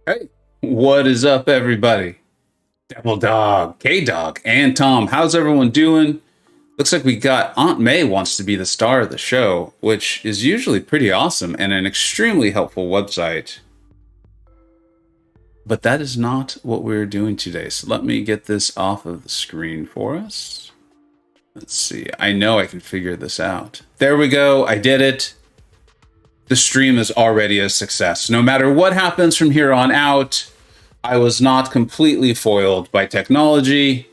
Hey, what is up, everybody? Devil Dog, K Dog, and Tom. How's everyone doing? Looks like we got Aunt May wants to be the star of the show, which is usually pretty awesome and an extremely helpful website. But that is not what we're doing today. So let me get this off of the screen for us. Let's see. I know I can figure this out. There we go. I did it. The stream is already a success. No matter what happens from here on out, I was not completely foiled by technology.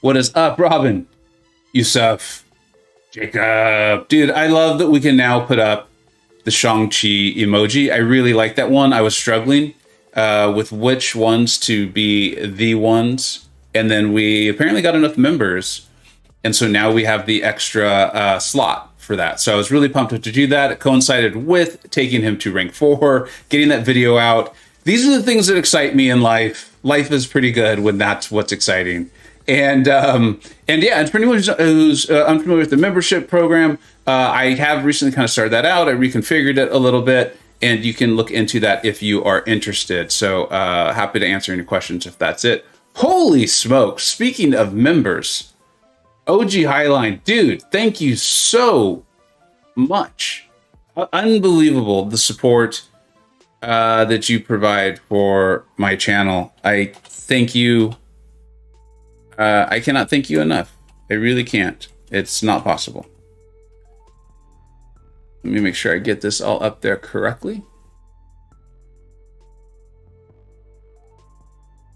What is up, Robin? Yusuf? Jacob? Dude, I love that we can now put up the Shang-Chi emoji. I really like that one. I was struggling with which ones to be the ones. And then we apparently got enough members. And so now we have the extra slot for that. So I was really pumped to do that. It coincided with taking him to rank 4, getting that video out. These are the things that excite me in life. Life is pretty good when that's what's exciting. And yeah, and for anyone who's unfamiliar with the membership program, I have recently kind of started that out. I reconfigured it a little bit, and you can look into that if you are interested. So happy to answer any questions if that's it. Holy smokes! Speaking of members, OG Highline, dude, thank you so much. Unbelievable the support that you provide for my channel. I thank you. I cannot thank you enough. I really can't. It's not possible. Let me make sure I get this all up there correctly.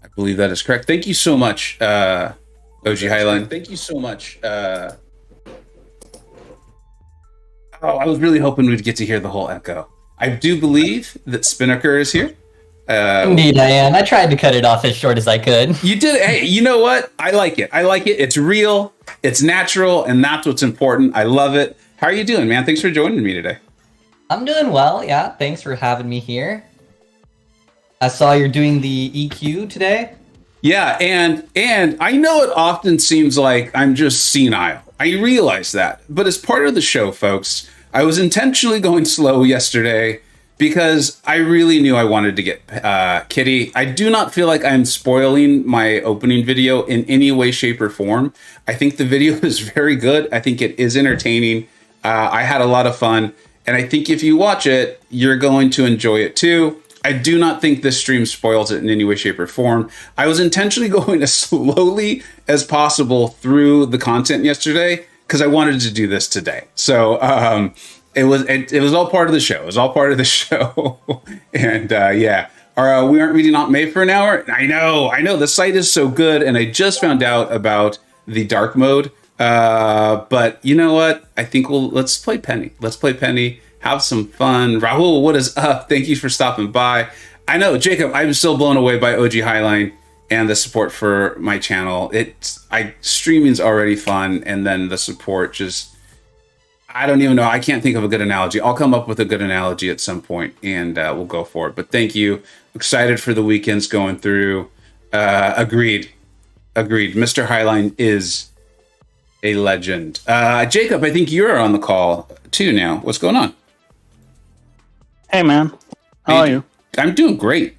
I believe that is correct. Thank you so much, OG Highline. Thank you so much. I was really hoping we'd get to hear the whole echo. I do believe that Spinnaker is here. Indeed, I am. I tried to cut it off as short as I could. You did. Hey, you know what? I like it. I like it. It's real. It's natural, and that's what's important. I love it. How are you doing, man? Thanks for joining me today. I'm doing well. Yeah, thanks for having me here. I saw you're doing the EQ today. Yeah, and I know it often seems like I'm just senile. I realize that. But as part of the show, folks, I was intentionally going slow yesterday because I really knew I wanted to get Kitty. I do not feel like I'm spoiling my opening video in any way, shape, or form. I think the video is very good. I think it is entertaining. I had a lot of fun. And I think if you watch it, you're going to enjoy it too. I do not think this stream spoils it in any way, shape, or form. I was intentionally going as slowly as possible through the content yesterday because I wanted to do this today. So it was all part of the show. It was all part of the show. And yeah, we aren't reading Aunt May for an hour. I know. The site is so good. And I just found out about the dark mode. But you know what? I think let's play Penny. Let's play Penny. Have some fun. Rahul, what is up? Thank you for stopping by. I know, Jacob, I'm still blown away by OG Highline and the support for my channel. Streaming's already fun, and then the support just, I don't even know. I can't think of a good analogy. I'll come up with a good analogy at some point, and we'll go for it. But thank you. Excited for the weekends going through. Agreed. Mr. Highline is a legend. Jacob, I think you're on the call too now. What's going on? Hey, man. How are you? I'm doing great.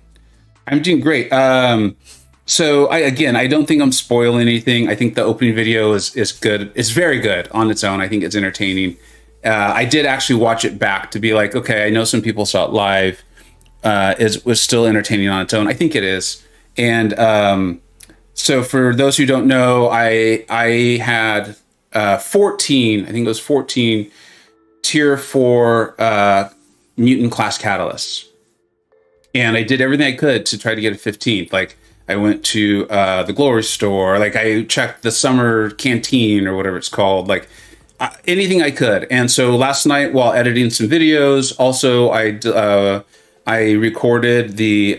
So I don't think I'm spoiling anything. I think the opening video is good. It's very good on its own. I think it's entertaining. I did actually watch it back to be like, okay, I know some people saw it live. It was still entertaining on its own. I think it is. And so for those who don't know, I had 14, I think it was 14 tier 4 mutant class catalysts. And I did everything I could to try to get a 15th. Like I went to the Glory Store, like I checked the summer canteen or whatever it's called, like anything I could. And so last night while editing some videos, also I recorded the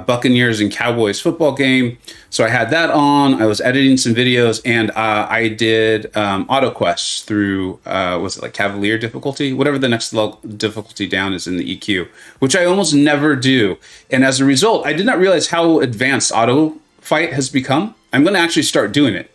Buccaneers and Cowboys football game. So I had that on. I was editing some videos, and I did auto quests through, was it like Cavalier difficulty? Whatever the next difficulty down is in the EQ, which I almost never do. And as a result, I did not realize how advanced auto fight has become. I'm going to actually start doing it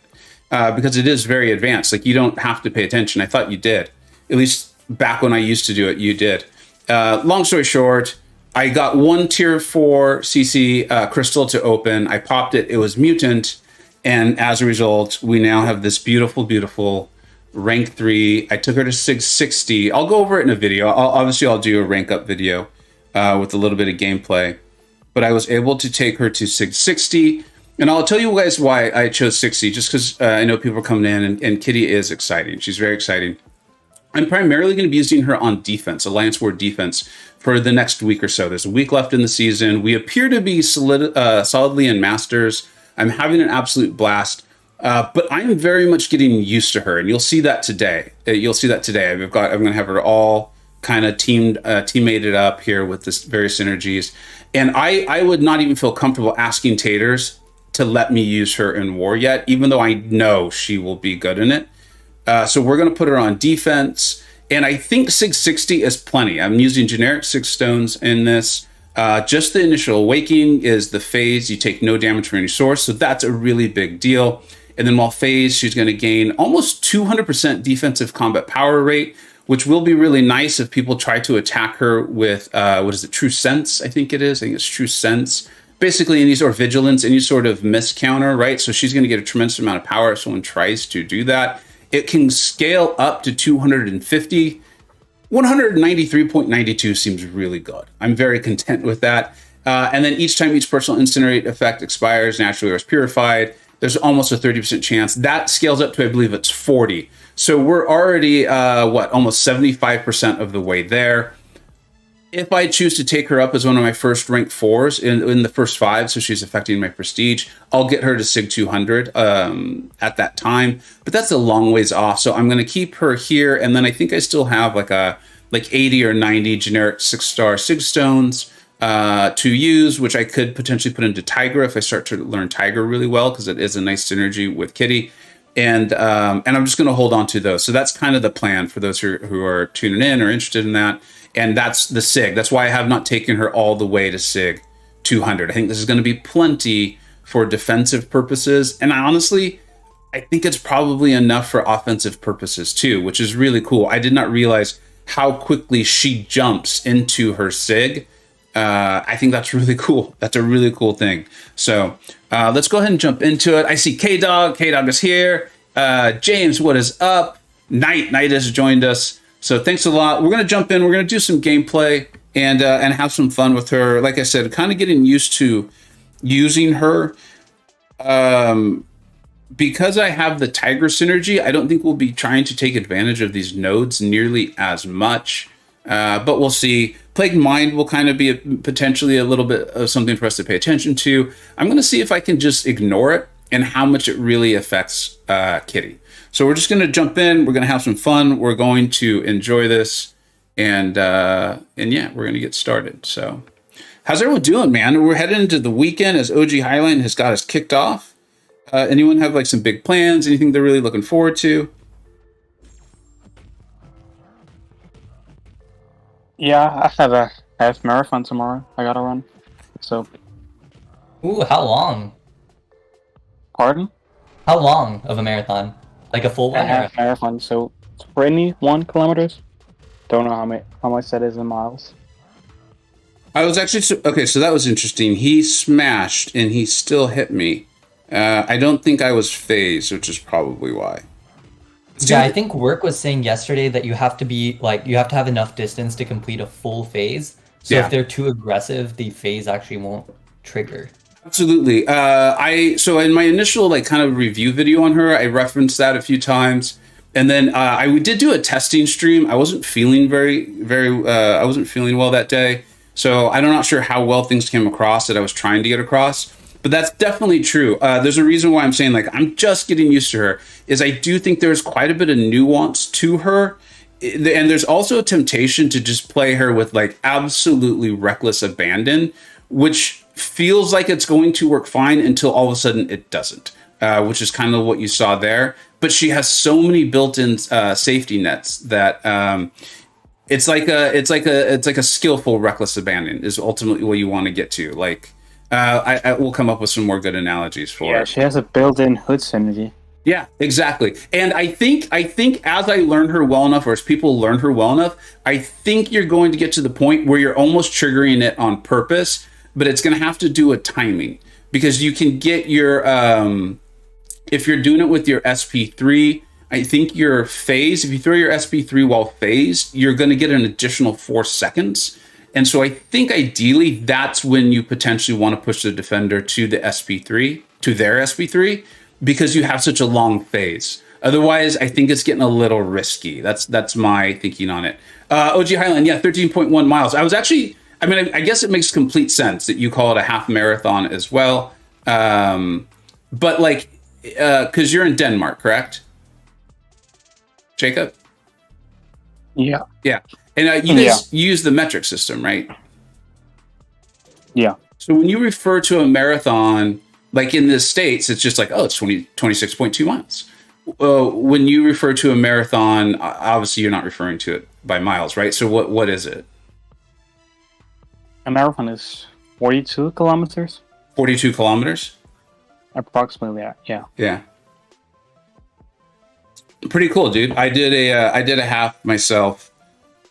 because it is very advanced. Like you don't have to pay attention. I thought you did. At least back when I used to do it, you did. Long story short, I got one tier 4 CC crystal to open. I popped it. It was mutant. And as a result, we now have this beautiful, beautiful rank 3. I took her to 660. I'll go over it in a video. I'll do a rank up video with a little bit of gameplay. But I was able to take her to 660. And I'll tell you guys why I chose 60, just because I know people are coming in, and Kitty is exciting. She's very exciting. I'm primarily going to be using her on defense, Alliance War defense, for the next week or so. There's a week left in the season. We appear to be solidly in Masters. I'm having an absolute blast, but I'm very much getting used to her, and you'll see that today. I'm going to have her all kind of teammated up here with this various synergies, and I would not even feel comfortable asking Taters to let me use her in war yet, even though I know she will be good in it. So we're going to put her on defense, and I think 660 is plenty. I'm using generic 6 stones in this. Just the initial awakening is the phase. You take no damage from any source, so that's a really big deal. And then while phase, she's going to gain almost 200% defensive combat power rate, which will be really nice if people try to attack her with, True Sense, I think it's True Sense. Basically, or Vigilance, any sort of miss counter, right? So she's going to get a tremendous amount of power if someone tries to do that. It can scale up to 250. 193.92 seems really good. I'm very content with that. And then each time each personal incinerate effect expires, naturally or is purified, there's almost a 30% chance. That scales up to, I believe it's 40. So we're already, almost 75% of the way there. If I choose to take her up as one of my first rank 4s in the first 5, so she's affecting my prestige, I'll get her to Sig 200 at that time. But that's a long ways off, so I'm going to keep her here, and then I think I still have like 80 or 90 generic 6-star Sig stones to use, which I could potentially put into Tiger if I start to learn Tiger really well, because it is a nice synergy with Kitty. And I'm just going to hold on to those. So that's kind of the plan for those who are tuning in or interested in that. And that's the SIG. That's why I have not taken her all the way to SIG 200. I think this is going to be plenty for defensive purposes. And I think it's probably enough for offensive purposes too, which is really cool. I did not realize how quickly she jumps into her SIG. I think that's really cool. That's a really cool thing. So let's go ahead and jump into it. I see K-Dog. K-Dog is here. James, what is up? Knight has joined us. So thanks a lot. We're going to jump in. We're going to do some gameplay and have some fun with her. Like I said, kind of getting used to using her. Because I have the Tiger synergy, I don't think we'll be trying to take advantage of these nodes nearly as much. But we'll see. Plague Mind will kind of be potentially a little bit of something for us to pay attention to. I'm going to see if I can just ignore it and how much it really affects Kitty. So we're just going to jump in. We're going to have some fun. We're going to enjoy this. And yeah, we're going to get started. So how's everyone doing, man? We're heading into the weekend as OG Highline has got us kicked off. Anyone have like some big plans? Anything they're really looking forward to? Yeah, I have a half marathon tomorrow. I gotta run. So. Ooh, how long? Pardon? How long of a marathon? Like a full one? A half marathon. So 21 kilometers. Don't know how much that is in miles. I was actually okay. So that was interesting. He smashed and he still hit me. I don't think I was phased, which is probably why. Yeah, I think Work was saying yesterday that you have to have enough distance to complete a full phase. So if they're too aggressive, the phase actually won't trigger. Absolutely. So in my initial kind of review video on her, I referenced that a few times, and then I did do a testing stream. I wasn't feeling I wasn't feeling well that day, so I'm not sure how well things came across that I was trying to get across. But that's definitely true. There's a reason why I'm saying I'm just getting used to her. Is I do think there's quite a bit of nuance to her, and there's also a temptation to just play her with absolutely reckless abandon, which feels like it's going to work fine until all of a sudden it doesn't, which is kind of what you saw there. But she has so many built-in safety nets that it's like a skillful reckless abandon is ultimately what you want to get to. I will come up with some more good analogies for it. Yeah, she has a built-in hood synergy. Yeah, exactly. And I think as I learn her well enough, or as people learn her well enough, I think you're going to get to the point where you're almost triggering it on purpose, but it's going to have to do with timing, because you can get your if you're doing it with your SP3, I think your phase, if you throw your SP3 while phased, you're going to get an additional 4 seconds. And so I think ideally that's when you potentially want to push the defender to the SP3, to their SP3, because you have such a long phase. Otherwise, I think it's getting a little risky. That's my thinking on it. OG Highland, yeah, 13.1 miles. I guess it makes complete sense that you call it a half marathon as well. But like, because you're in Denmark, correct? Jacob? Yeah. Yeah. And you guys use the metric system, right? Yeah. So when you refer to a marathon, like in the States, it's just like, oh, it's 26.2 miles. When you refer to a marathon, obviously you're not referring to it by miles, right? So what is it? A marathon is 42 kilometers. 42 kilometers? Approximately, yeah. Yeah. Pretty cool, dude. I did a half myself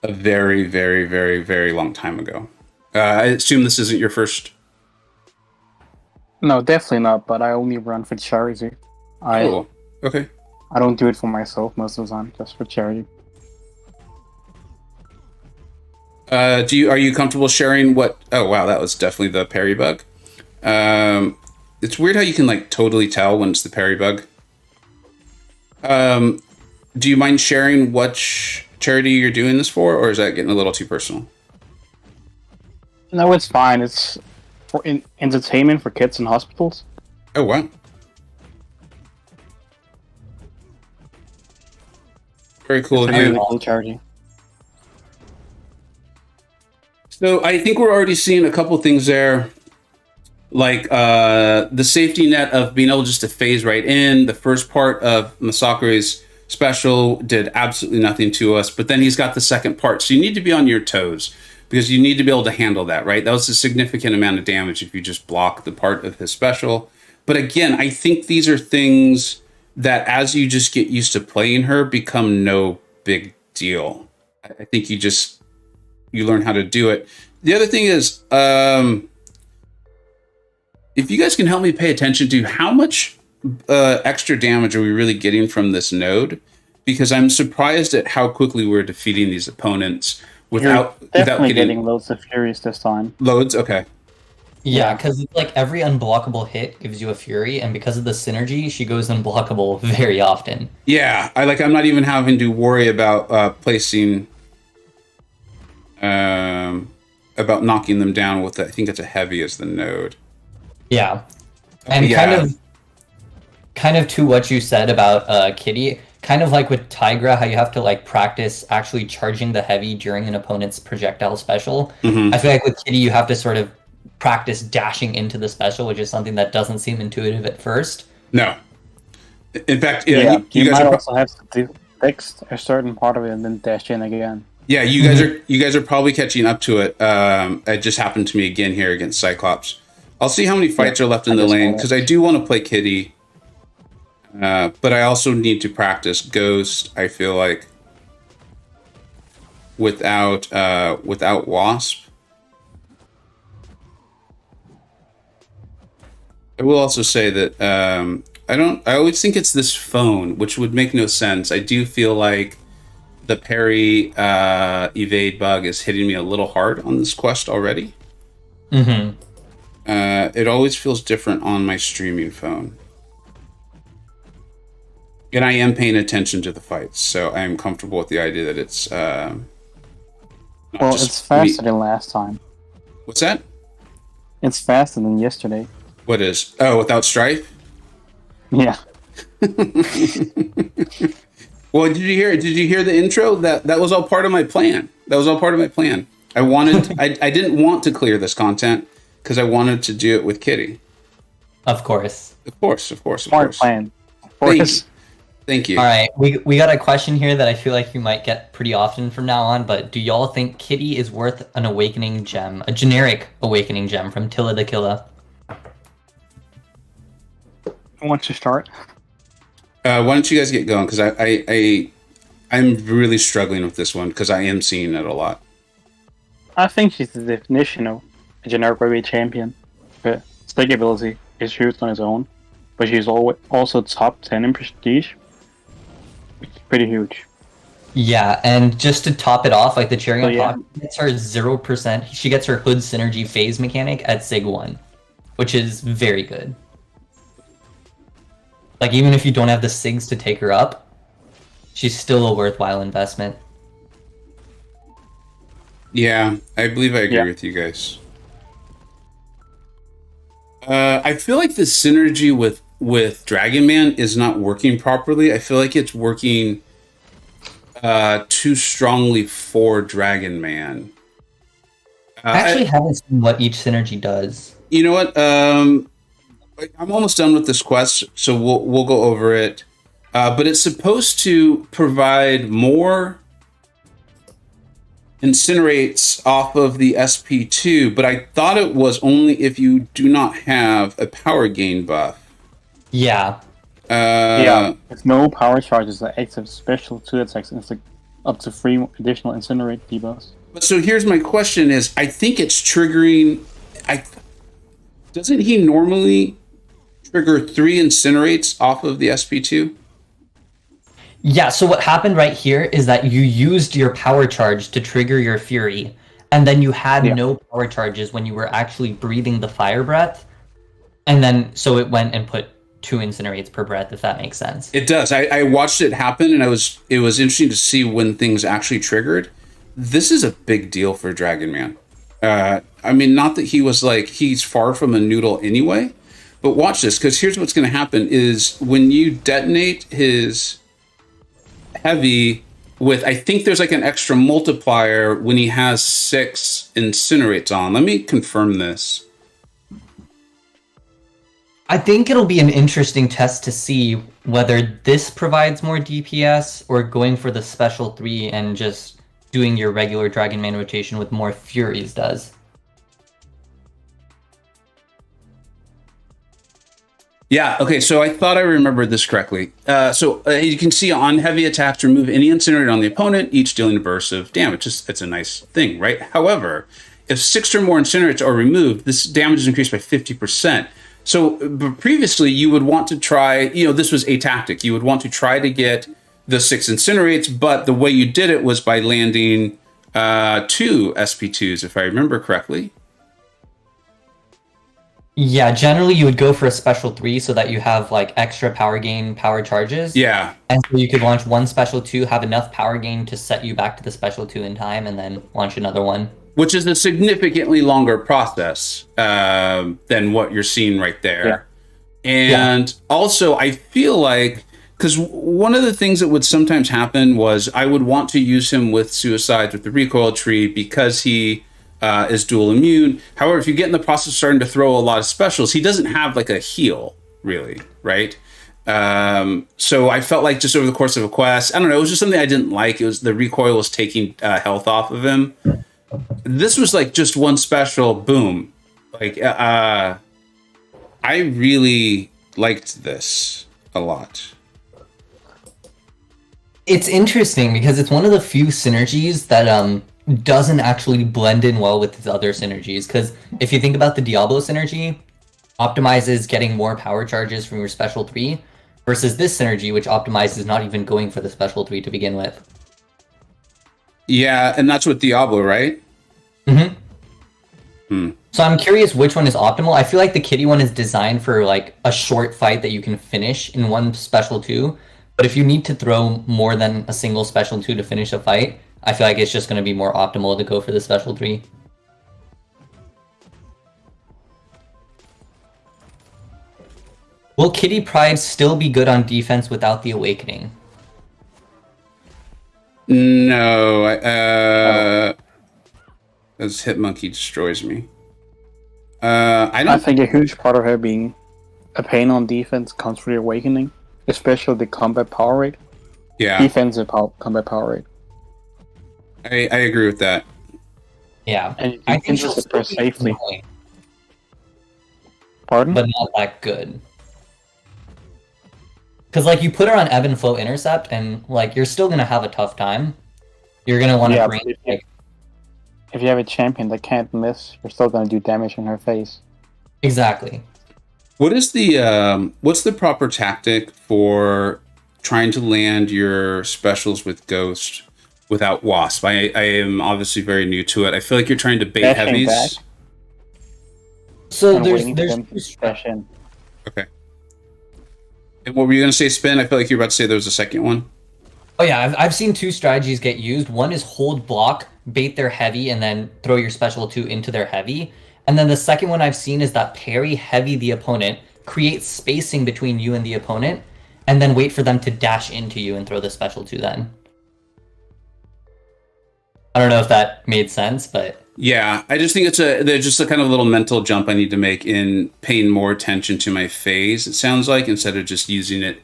a very, very, very, very long time ago. I assume this isn't your first. No, definitely not. But I only run for charity. Cool. Okay. I don't do it for myself most of the time, just for charity. Are you comfortable sharing what? Oh wow, that was definitely the Perry bug. It's weird how you can like totally tell when it's the Perry bug. Do you mind sharing what charity you're doing this for, or is that getting a little too personal? No, it's fine. It's for entertainment for kids in hospitals. Oh wow. Very cool of you. Really cool charity. So I think we're already seeing a couple things there, like the safety net of being able just to phase right in. The first part of Masakure's special did absolutely nothing to us, but then he's got the second part. So you need to be on your toes because you need to be able to handle that, right? That was a significant amount of damage if you just block the part of his special. But again, I think these are things that as you just get used to playing her become no big deal. I think you learn how to do it. The other thing is, if you guys can help me pay attention to how much extra damage are we really getting from this node, because I'm surprised at how quickly we're defeating these opponents without getting loads of furies this time. Loads, okay. Yeah, because it's like every unblockable hit gives you a fury, and because of the synergy, she goes unblockable very often. Yeah, I'm not even having to worry about placing, about knocking them down with I think it's a heavy as the node. Yeah, and kind of to what you said about Kitty, kind of like with Tigra, how you have to like practice actually charging the heavy during an opponent's projectile special. Mm-hmm. I feel like with Kitty, you have to sort of practice dashing into the special, which is something that doesn't seem intuitive at first. No. In fact, you guys might also have to fix a certain part of it and then dash in again. Yeah, you guys are probably catching up to it. It just happened to me again here against Cyclops. I'll see how many fights are left in the lane, because I do want to play Kitty. But I also need to practice Ghost, I feel like, without Wasp. I will also say that I always think it's this phone, which would make no sense. I do feel like the parry evade bug is hitting me a little hard on this quest already. Mm-hmm. It always feels different on my streaming phone. And I am paying attention to the fights, so I am comfortable with the idea that it's... well, it's faster than last time. What's that? It's faster than yesterday. What is? Oh, without Strife? Yeah. Well, did you hear the intro? That was all part of my plan. I didn't want to clear this content because I wanted to do it with Kitty. Of course. Smart plan. Of course. Thank you. All right, we got a question here that I feel like you might get pretty often from now on, but do y'all think Kitty is worth an awakening gem, a generic awakening gem from Tilla the Killa? Who wants to start? Why don't you guys get going? Because I'm really struggling with this one because I am seeing it a lot. I think she's the definition of a generic heavyweight champion. Her stick ability is used on its own, but she's also top 10 in prestige, which is pretty huge. Yeah, and just to top it off, like the cherry on yeah. top, gets her 0%. She gets her Hood Synergy phase mechanic at Sig 1, which is very good. Like, even if you don't have the Sigs to take her up, she's still a worthwhile investment. Yeah, I believe I agree with you guys. I feel like the synergy with Dragon Man is not working properly. I feel like it's working too strongly for Dragon Man. I actually haven't seen what each synergy does. You know what? I'm almost done with this quest, so we'll go over it. But it's supposed to provide more incinerates off of the SP2, but I thought it was only if you do not have a power gain buff. Yeah. With no power charges that active special 2 attacks and up to 3 additional incinerate debuffs. But so here's my question is, I think it's triggering... doesn't he normally trigger 3 incinerates off of the SP2? Yeah, so what happened right here is that you used your power charge to trigger your Fury, and then you had no power charges when you were actually breathing the fire breath, and then so it went and put 2 incinerates per breath, if that makes sense. It does. I watched it happen, and it was interesting to see when things actually triggered. This is a big deal for Dragon Man. I mean, not that he was like, he's far from a noodle anyway, but watch this, because here's what's going to happen is when you detonate his heavy with, I think there's like an extra multiplier when he has 6 incinerates on. Let me confirm this. I think it'll be an interesting test to see whether this provides more DPS or going for the special 3 and just doing your regular Dragon Man rotation with more Furies does. Yeah, okay, so I thought I remembered this correctly. So you can see on heavy attacks, remove any incinerate on the opponent, each dealing a burst of damage. It's a nice thing, right? However, if 6 or more incinerates are removed, this damage is increased by 50%. So previously, you would want to try, this was a tactic. You would want to try to get the 6 incinerates, but the way you did it was by landing 2 SP2s, if I remember correctly. Yeah, generally you would go for a special 3 so that you have like extra power gain power charges. Yeah. And so you could launch 1 special 2, have enough power gain to set you back to the special 2 in time, and then launch another one. Which is a significantly longer process than what you're seeing right there. Yeah. And also, I feel like, because one of the things that would sometimes happen was I would want to use him with suicides with the recoil tree because he is dual immune. However, if you get in the process of starting to throw a lot of specials, he doesn't have like a heal, really, right? So I felt like just over the course of a quest, I don't know, it was just something I didn't like. It was the recoil was taking health off of him. This was like just 1 special, boom. Like, I really liked this a lot. It's interesting because it's one of the few synergies that doesn't actually blend in well with the other synergies. Because if you think about the Diablo synergy, optimizes getting more power charges from your special 3, versus this synergy, which optimizes not even going for the special 3 to begin with. Yeah, and that's with Diablo, right? Mm-hmm. So I'm curious which one is optimal. I feel like the kitty one is designed for like a short fight that you can finish in 1 special 2. But if you need to throw more than a single special 2 to finish a fight, I feel like it's just going to be more optimal to go for the special 3. Will Kitty Pryde still be good on defense without the Awakening? No, this Hitmonkey destroys me. I think a huge part of her being a pain on defense comes from the Awakening, especially the combat power rate. Yeah. Defensive combat power rate. I agree with that. Yeah. And you can just suppress safely. Annoying, Pardon? but not that good. Because like you put her on ebb and flow intercept, and like you're still gonna have a tough time. You're gonna want to bring like if you have a champion that can't miss, you're still gonna do damage in her face. exactly. What is the what's the proper tactic for trying to land your specials with Ghost without Wasp? I am obviously very new to it. I feel like you're trying to bait Dashing heavies. back. So And there's waiting for them to dash in. Okay. And what were you going to say, Spin? I feel like you were about to say there was a second one. Oh yeah, I've seen two strategies get used. One is hold block, bait their heavy, and then throw your special 2 into their heavy. And then the second one I've seen is that parry heavy the opponent, create spacing between you and the opponent, and then wait for them to dash into you and throw the special 2 then. I don't know if that made sense, but... Yeah, I just think there's just a kind of little mental jump I need to make in paying more attention to my phase, it sounds like, instead of just using it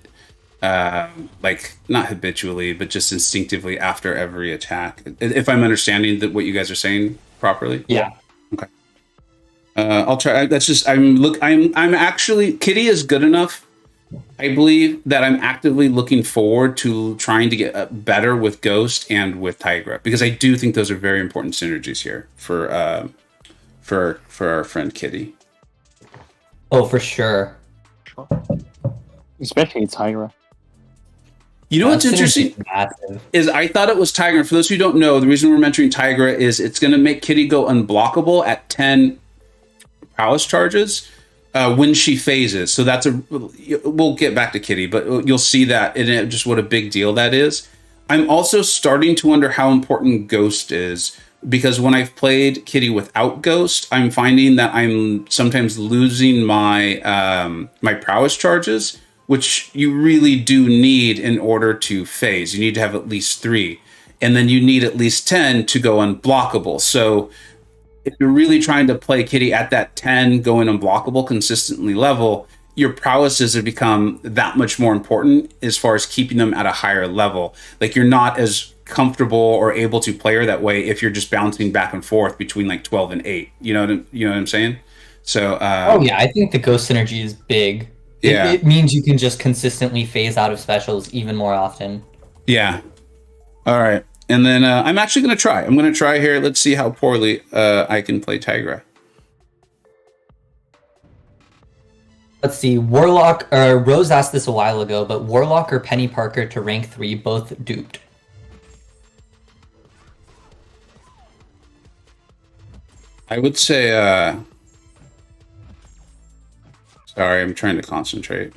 like not habitually, but just instinctively after every attack. If I'm understanding what you guys are saying properly. Yeah. Okay. I'll try. That's just I'm actually Kitty is good enough. I believe that I'm actively looking forward to trying to get better with Ghost and with Tigra, because I do think those are very important synergies here for our friend Kitty. Oh, for sure. Especially Tigra. You know what's interesting is I thought it was Tigra. For those who don't know, the reason we're mentioning Tigra is it's going to make Kitty go unblockable at 10 prowess charges when she phases. So that's we'll get back to Kitty, but you'll see that and just what a big deal that is. I'm also starting to wonder how important Ghost is, because when I've played Kitty without Ghost, I'm finding that I'm sometimes losing my my prowess charges, which you really do need in order to phase. You need to have at least 3, and then you need at least 10 to go unblockable. So if you're really trying to play Kitty at that 10 going unblockable consistently level, your prowesses have become that much more important as far as keeping them at a higher level. Like, you're not as comfortable or able to play her that way if you're just bouncing back and forth between like 12 and 8. You know what I'm saying? So oh yeah, I think the Ghost synergy is big. Yeah. It means you can just consistently phase out of specials even more often. Yeah. All right. And then I'm actually going to try. I'm going to try here. Let's see how poorly I can play Tigra. Let's see. Warlock, Rose asked this a while ago, but Warlock or Penny Parker to rank 3, both duped. I would say... Sorry, I'm trying to concentrate.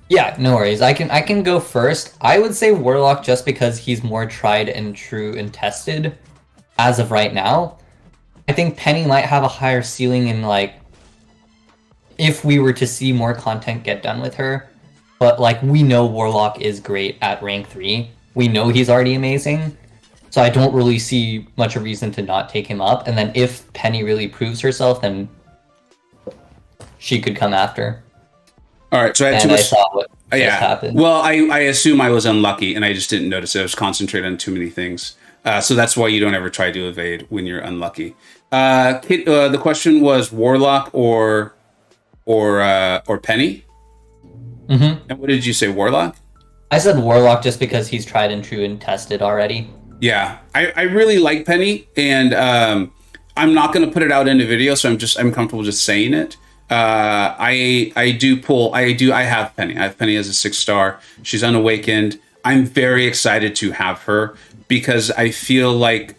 Yeah, no worries. I can go first. I would say Warlock just because he's more tried and true and tested as of right now. I think Penny might have a higher ceiling in, like, if we were to see more content get done with her. But, like, we know Warlock is great at rank 3. We know he's already amazing. So I don't really see much a reason to not take him up. And then if Penny really proves herself, then she could come after. All right, so I had and I saw what just happened. Well, I assume I was unlucky, and I just didn't notice it. I was concentrated on too many things. So that's why you don't ever try to evade when you're unlucky. Kit, the question was Warlock or Penny? Mm-hmm. And what did you say, Warlock? I said Warlock just because he's tried and true and tested already. Yeah, I really like Penny, and I'm not going to put it out in a video, so I'm comfortable just saying it. I have Penny. I have Penny as a 6-star. She's unawakened. I'm very excited to have her because I feel like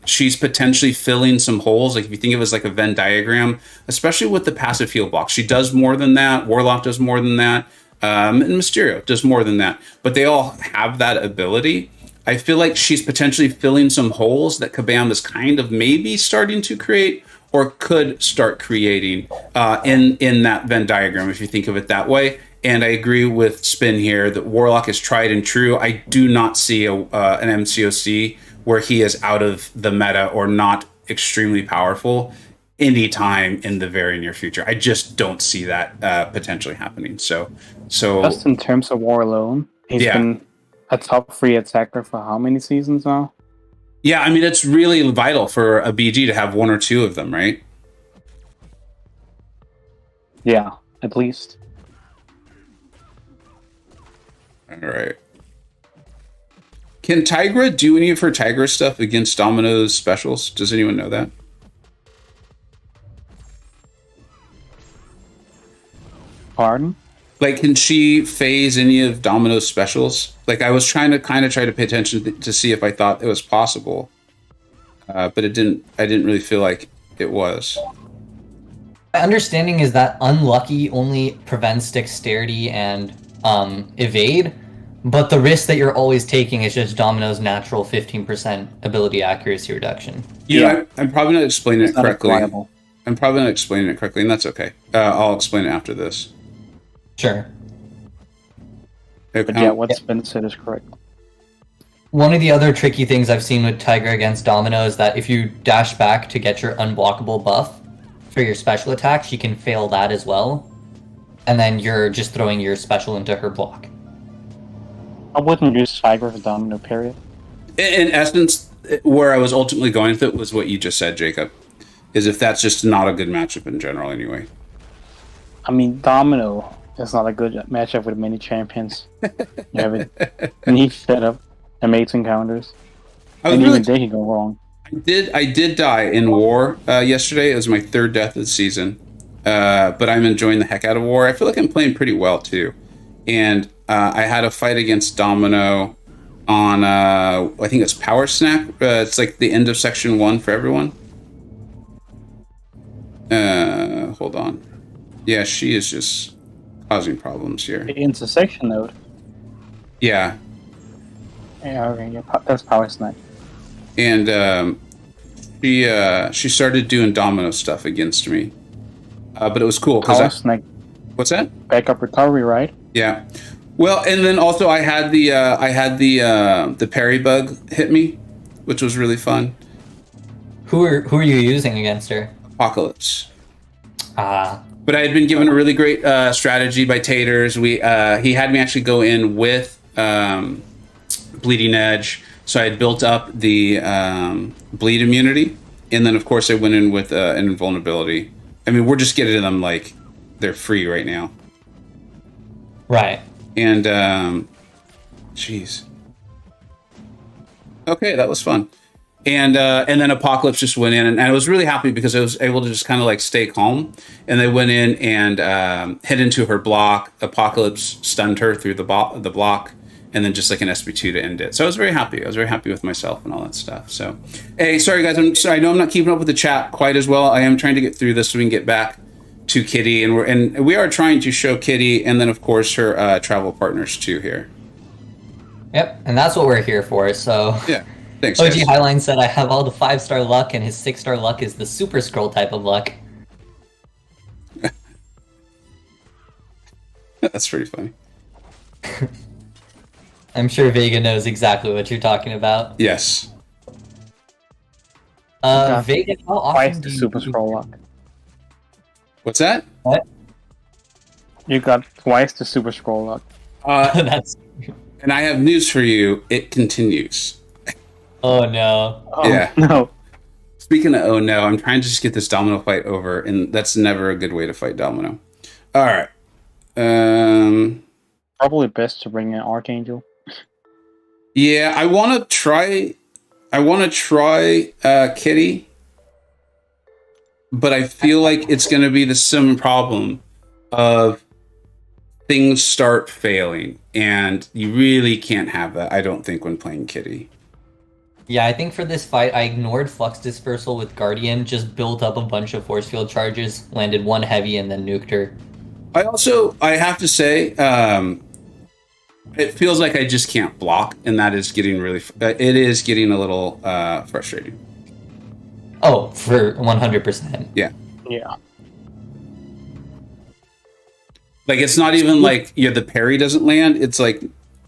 she's potentially filling some holes. Like, if you think of it as like a Venn diagram, especially with the passive heal box, she does more than that. Warlock does more than that. And Mysterio does more than that. But they all have that ability. I feel like she's potentially filling some holes that Kabam is kind of maybe starting to create, or could start creating in that Venn diagram, if you think of it that way. And I agree with Spin here that Warlock is tried and true. I do not see an MCoC where he is out of the meta or not extremely powerful anytime in the very near future. I just don't see that potentially happening. So just in terms of War alone, he's been a top 3 attacker for how many seasons now? Yeah, I mean, it's really vital for a BG to have 1 or 2 of them, right? Yeah, at least. All right. Can Tigra do any of her Tigra stuff against Domino's specials? Does anyone know that? Pardon? Like, can she phase any of Domino's specials? Like, I was trying to try to pay attention to see if I thought it was possible, but it didn't. I didn't really feel like it was. My understanding is that Unlucky only prevents dexterity and evade, but the risk that you're always taking is just Domino's natural 15% ability accuracy reduction. Yeah, I'm probably not explaining it correctly. Reliable. I'm probably not explaining it correctly, and that's okay. I'll explain it after this. Sure. But yeah, what's been said is correct. One of the other tricky things I've seen with Tigra against Domino is that if you dash back to get your unblockable buff for your special attack, she can fail that as well. And then you're just throwing your special into her block. I wouldn't use Tigra for Domino, period. In essence, where I was ultimately going with it was what you just said, Jacob. Is if that's just not a good matchup in general anyway. I mean, Domino is not a good matchup with many champions. You have a neat setup, amazing counters, and even they can go wrong. I did die in war yesterday. It was my third death of the season, but I'm enjoying the heck out of war. I feel like I'm playing pretty well too, and I had a fight against Domino on I think it's Power Snack. It's like the end of section 1 for everyone. Hold on. Yeah, she is just causing problems here. The intersection node. Yeah. Yeah, okay, yeah, that's Power Snack. And she started doing Domino stuff against me, but it was cool because Power Snack. What's that? Backup recovery, right? Yeah. Well, and then also I had the parry bug hit me, which was really fun. Who are you using against her? Apocalypse. Ah. But I had been given a really great strategy by Taters. He had me actually go in with Bleeding Edge, so I had built up the bleed immunity, and then of course I went in with an invulnerability. I mean, we're just getting them like they're free right now. Right. And jeez. Okay, that was fun. And then Apocalypse just went in, and I was really happy because I was able to just kind of like stay calm. And they went in and hit into her block. Apocalypse stunned her through the block, and then just like an SB2 to end it. So I was very happy. I was very happy with myself and all that stuff. So, hey, sorry guys, I'm sorry. I know I'm not keeping up with the chat quite as well. I am trying to get through this so we can get back to Kitty, and we are trying to show Kitty, and then of course her travel partners too here. Yep, and that's what we're here for. So yeah. Thanks, OG guys. Highline said I have all the 5-star luck, and his 6-star luck is the Super Scroll type of luck. That's pretty funny. I'm sure Vega knows exactly what you're talking about. Yes. Vega, how often do you Super Scroll luck? What's that? What? You got twice the Super Scroll luck. That's. And I have news for you. It continues. Oh no. Oh, Yeah. No. Speaking of oh no, I'm trying to just get this Domino fight over, and that's never a good way to fight Domino. All right. Probably best to bring in Archangel. Yeah, I want to try Kitty, but I feel like it's going to be the same problem of things start failing, and you really can't have that, I don't think, when playing Kitty. Yeah, I think for this fight, I ignored Flux Dispersal with Guardian, just built up a bunch of force field charges, landed one heavy, and then nuked her. I have to say, it feels like I just can't block, and that is getting really, it is getting a little frustrating. Oh, for 100%. Yeah. Yeah. Like, it's not even like the parry doesn't land. It's like,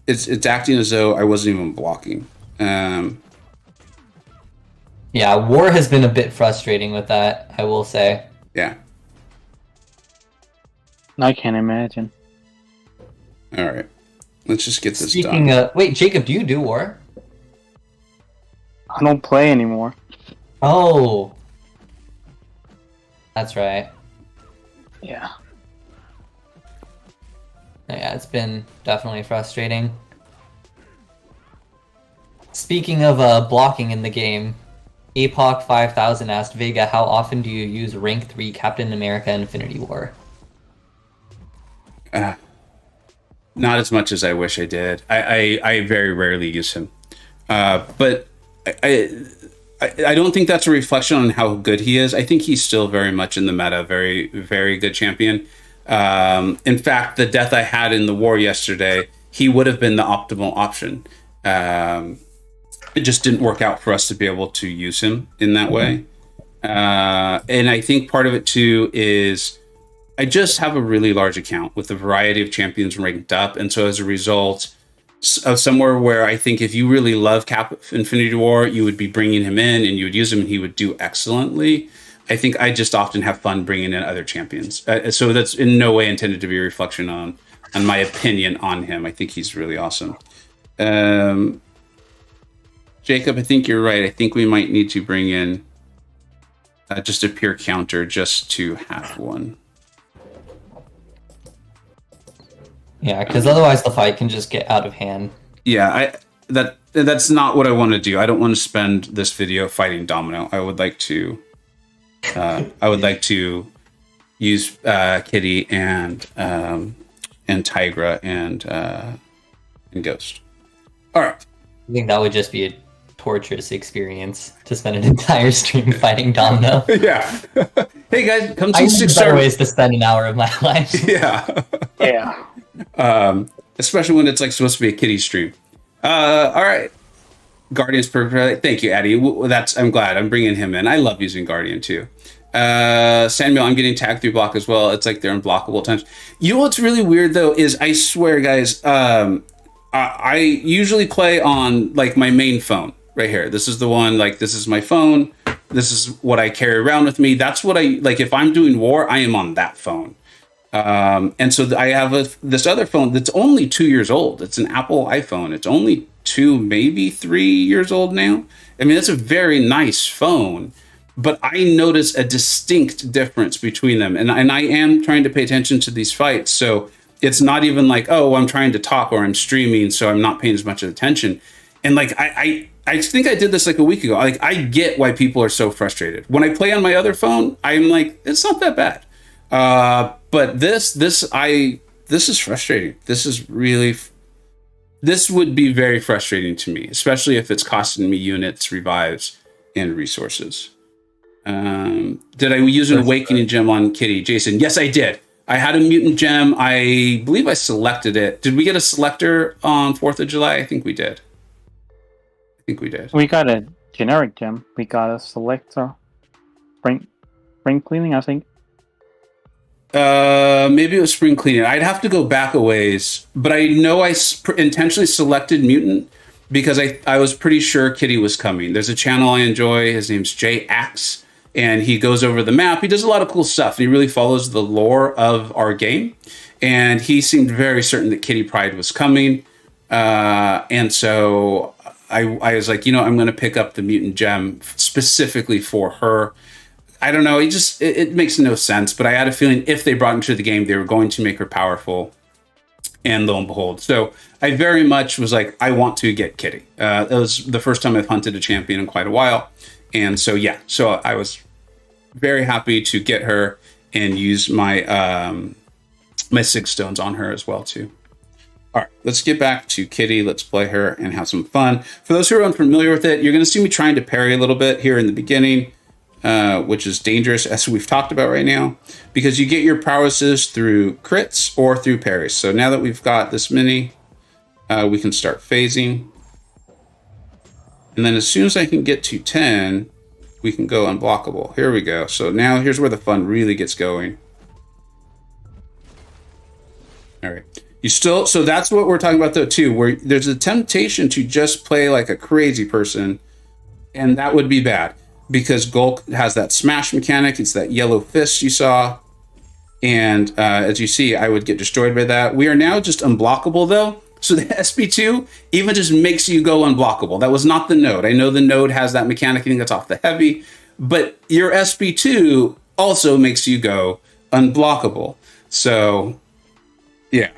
it's acting as though I wasn't even blocking. Yeah, War has been a bit frustrating with that, I will say. Yeah. I can't imagine. All right. Let's just get this Speaking done. Wait, Jacob, do you do War? I don't play anymore. Oh. That's right. Yeah. Yeah, it's been definitely frustrating. Speaking of blocking in the game, APOC 5000 asked Vega, how often do you use rank 3 Captain America Infinity War? Not as much as I wish I did. I very rarely use him. But I don't think that's a reflection on how good he is. I think he's still very much in the meta, very, very good champion. In fact, the death I had in the war yesterday, he would have been the optimal option. It just didn't work out for us to be able to use him in that way. And I think part of it too is I just have a really large account with a variety of champions ranked up. And so as a result of somewhere where I think if you really love Cap Infinity War, you would be bringing him in and you would use him and he would do excellently. I think I just often have fun bringing in other champions. So that's in no way intended to be a reflection on my opinion on him. I think he's really awesome. Jacob, I think you're right. I think we might need to bring in just a pure counter just to have one. Yeah, because otherwise the fight can just get out of hand. Yeah, that's not what I want to do. I don't want to spend this video fighting Domino. I would like to use Kitty and Tigra and Ghost. All right. I think that would just be a torturous experience to spend an entire stream fighting Domino. Yeah. Hey guys, come to I 6 better ways to spend an hour of my life. Yeah. Yeah. Especially when it's like supposed to be a kitty stream. All right. Guardian's perfect. Thank you, Addy. I'm glad I'm bringing him in. I love using Guardian too. Samuel, I'm getting tagged through block as well. It's like they're unblockable times. You know what's really weird though is I swear, guys, I usually play on like my main phone right here. This is the one, like this is my phone. This is what I carry around with me. That's what I like. If I'm doing war, I am on that phone. And so I have this other phone that's only 2 years old. It's an Apple iPhone. It's only 2, maybe 3 years old now. I mean, it's a very nice phone, but I notice a distinct difference between them. And I am trying to pay attention to these fights. So it's not even like, oh, I'm trying to talk or I'm streaming, so I'm not paying as much attention. And like, I think I did this like a week ago. Like, I get why people are so frustrated. When I play on my other phone, I'm like, it's not that bad. But this is frustrating. This would be very frustrating to me, especially if it's costing me units, revives, and resources. Did I use an awakening gem on Kitty? Jason, yes, I did. I had a mutant gem. I believe I selected it. Did we get a selector on 4th of July? I think we did. We got a generic gem. We got a selector. Spring cleaning, I think. Maybe it was spring cleaning. I'd have to go back a ways, but I know I intentionally selected mutant because I was pretty sure Kitty was coming. There's a channel I enjoy. His name's Jay Axe, and he goes over the map. He does a lot of cool stuff. And he really follows the lore of our game, and he seemed very certain that Kitty Pryde was coming. And so I was like, I'm going to pick up the mutant gem specifically for her. I don't know. It makes no sense, but I had a feeling if they brought into the game, they were going to make her powerful. And lo and behold. So I very much was like, I want to get Kitty. That was the first time I've hunted a champion in quite a while. And so, yeah, so I was very happy to get her and use my my 6 stones on her as well, too. All right, let's get back to Kitty. Let's play her and have some fun. For those who are unfamiliar with it, you're going to see me trying to parry a little bit here in the beginning. Which is dangerous, as we've talked about right now, because you get your prowesses through crits or through parries. So now that we've got this many, we can start phasing. And then as soon as I can get to 10, we can go unblockable. Here we go. So now here's where the fun really gets going. All right. So that's what we're talking about though too, where there's a temptation to just play like a crazy person, and that would be bad. Because Gulk has that smash mechanic. It's that yellow fist you saw. And as you see, I would get destroyed by that. We are now just unblockable, though. So the SP2 even just makes you go unblockable. That was not the node. I know the node has that mechanic. I think that's off the heavy. But your SP2 also makes you go unblockable. So, yeah.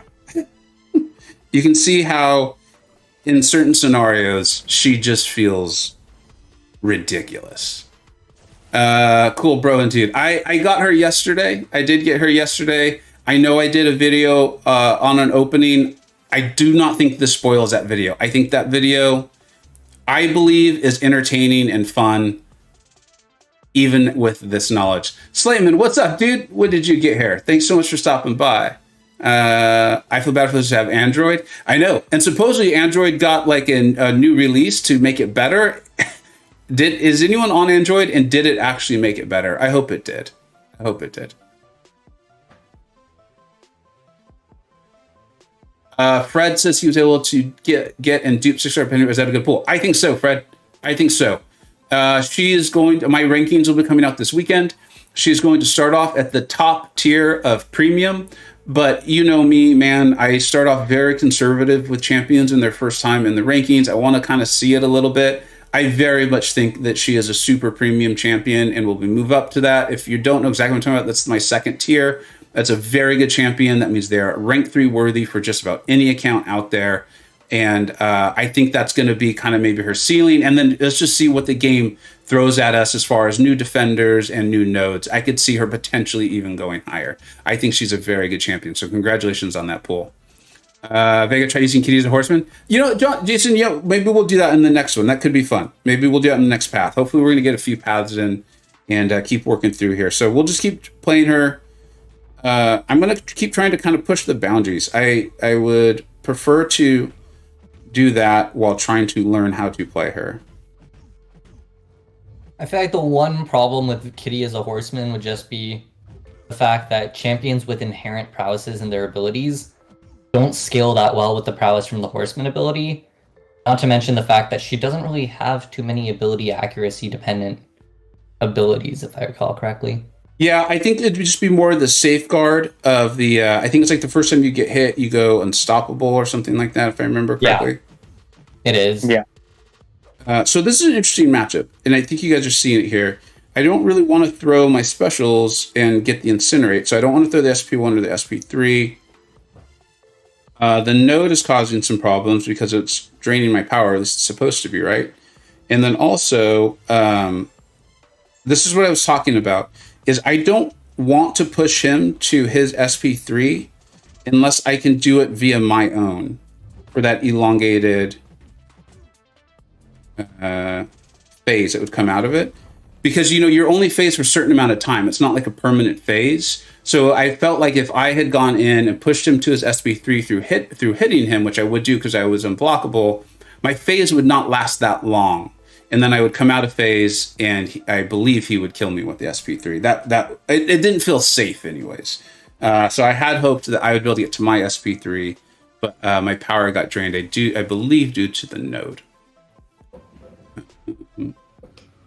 You can see how in certain scenarios she just feels ridiculous. Cool, bro and dude. I got her yesterday. I did get her yesterday. I know I did a video on an opening. I do not think this spoils that video. I think that video, I believe, is entertaining and fun, even with this knowledge. Slayman, what's up, dude? When did you get here? Thanks so much for stopping by. I feel bad for those who have Android. I know. And supposedly Android got like a new release to make it better. Is anyone on Android, and did it actually make it better? I hope it did. I hope it did. Fred says he was able to get and dupe 6-star penny. Is that a good pull? I think so, Fred. I think so. She is going to, my rankings will be coming out this weekend. She's going to start off at the top tier of premium. But you know me, man, I start off very conservative with champions in their first time in the rankings. I want to kind of see it a little bit. I very much think that she is a super premium champion and will move up to that. If you don't know exactly what I'm talking about, that's my second tier. That's a very good champion. That means they're rank 3 worthy for just about any account out there. And I think that's going to be kind of maybe her ceiling. And then let's just see what the game throws at us as far as new defenders and new nodes. I could see her potentially even going higher. I think she's a very good champion. So congratulations on that pull. Vega tried using kitties and horsemen. You know, Jason, maybe we'll do that in the next one. That could be fun. Maybe we'll do that in the next path. Hopefully we're going to get a few paths in and keep working through here. So we'll just keep playing her. I'm going to keep trying to kind of push the boundaries. I would prefer to do that while trying to learn how to play her. I feel like the one problem with Kitty as a horseman would just be the fact that champions with inherent prowesses in their abilities don't scale that well with the prowess from the horseman ability. Not to mention the fact that she doesn't really have too many ability accuracy dependent abilities, if I recall correctly. Yeah, I think it'd just be more the safeguard of the, I think it's like the first time you get hit, you go unstoppable or something like that, if I remember correctly. Yeah, it is. Yeah. So this is an interesting matchup, and I think you guys are seeing it here. I don't really want to throw my specials and get the Incinerate, so I don't want to throw the SP1 or the SP3. The node is causing some problems because it's draining my power. This is supposed to be, right? And then also, this is what I was talking about, is I don't want to push him to his SP3 unless I can do it via my own for that elongated phase that would come out of it. Because, you know, you're only phased for a certain amount of time. It's not like a permanent phase. So I felt like if I had gone in and pushed him to his SP3 through hitting him, which I would do because I was unblockable, my phase would not last that long. And then I would come out of phase, and I believe he would kill me with the SP3. It didn't feel safe, anyways. So I had hoped that I would be able to get to my SP3, but my power got drained. I believe due to the node.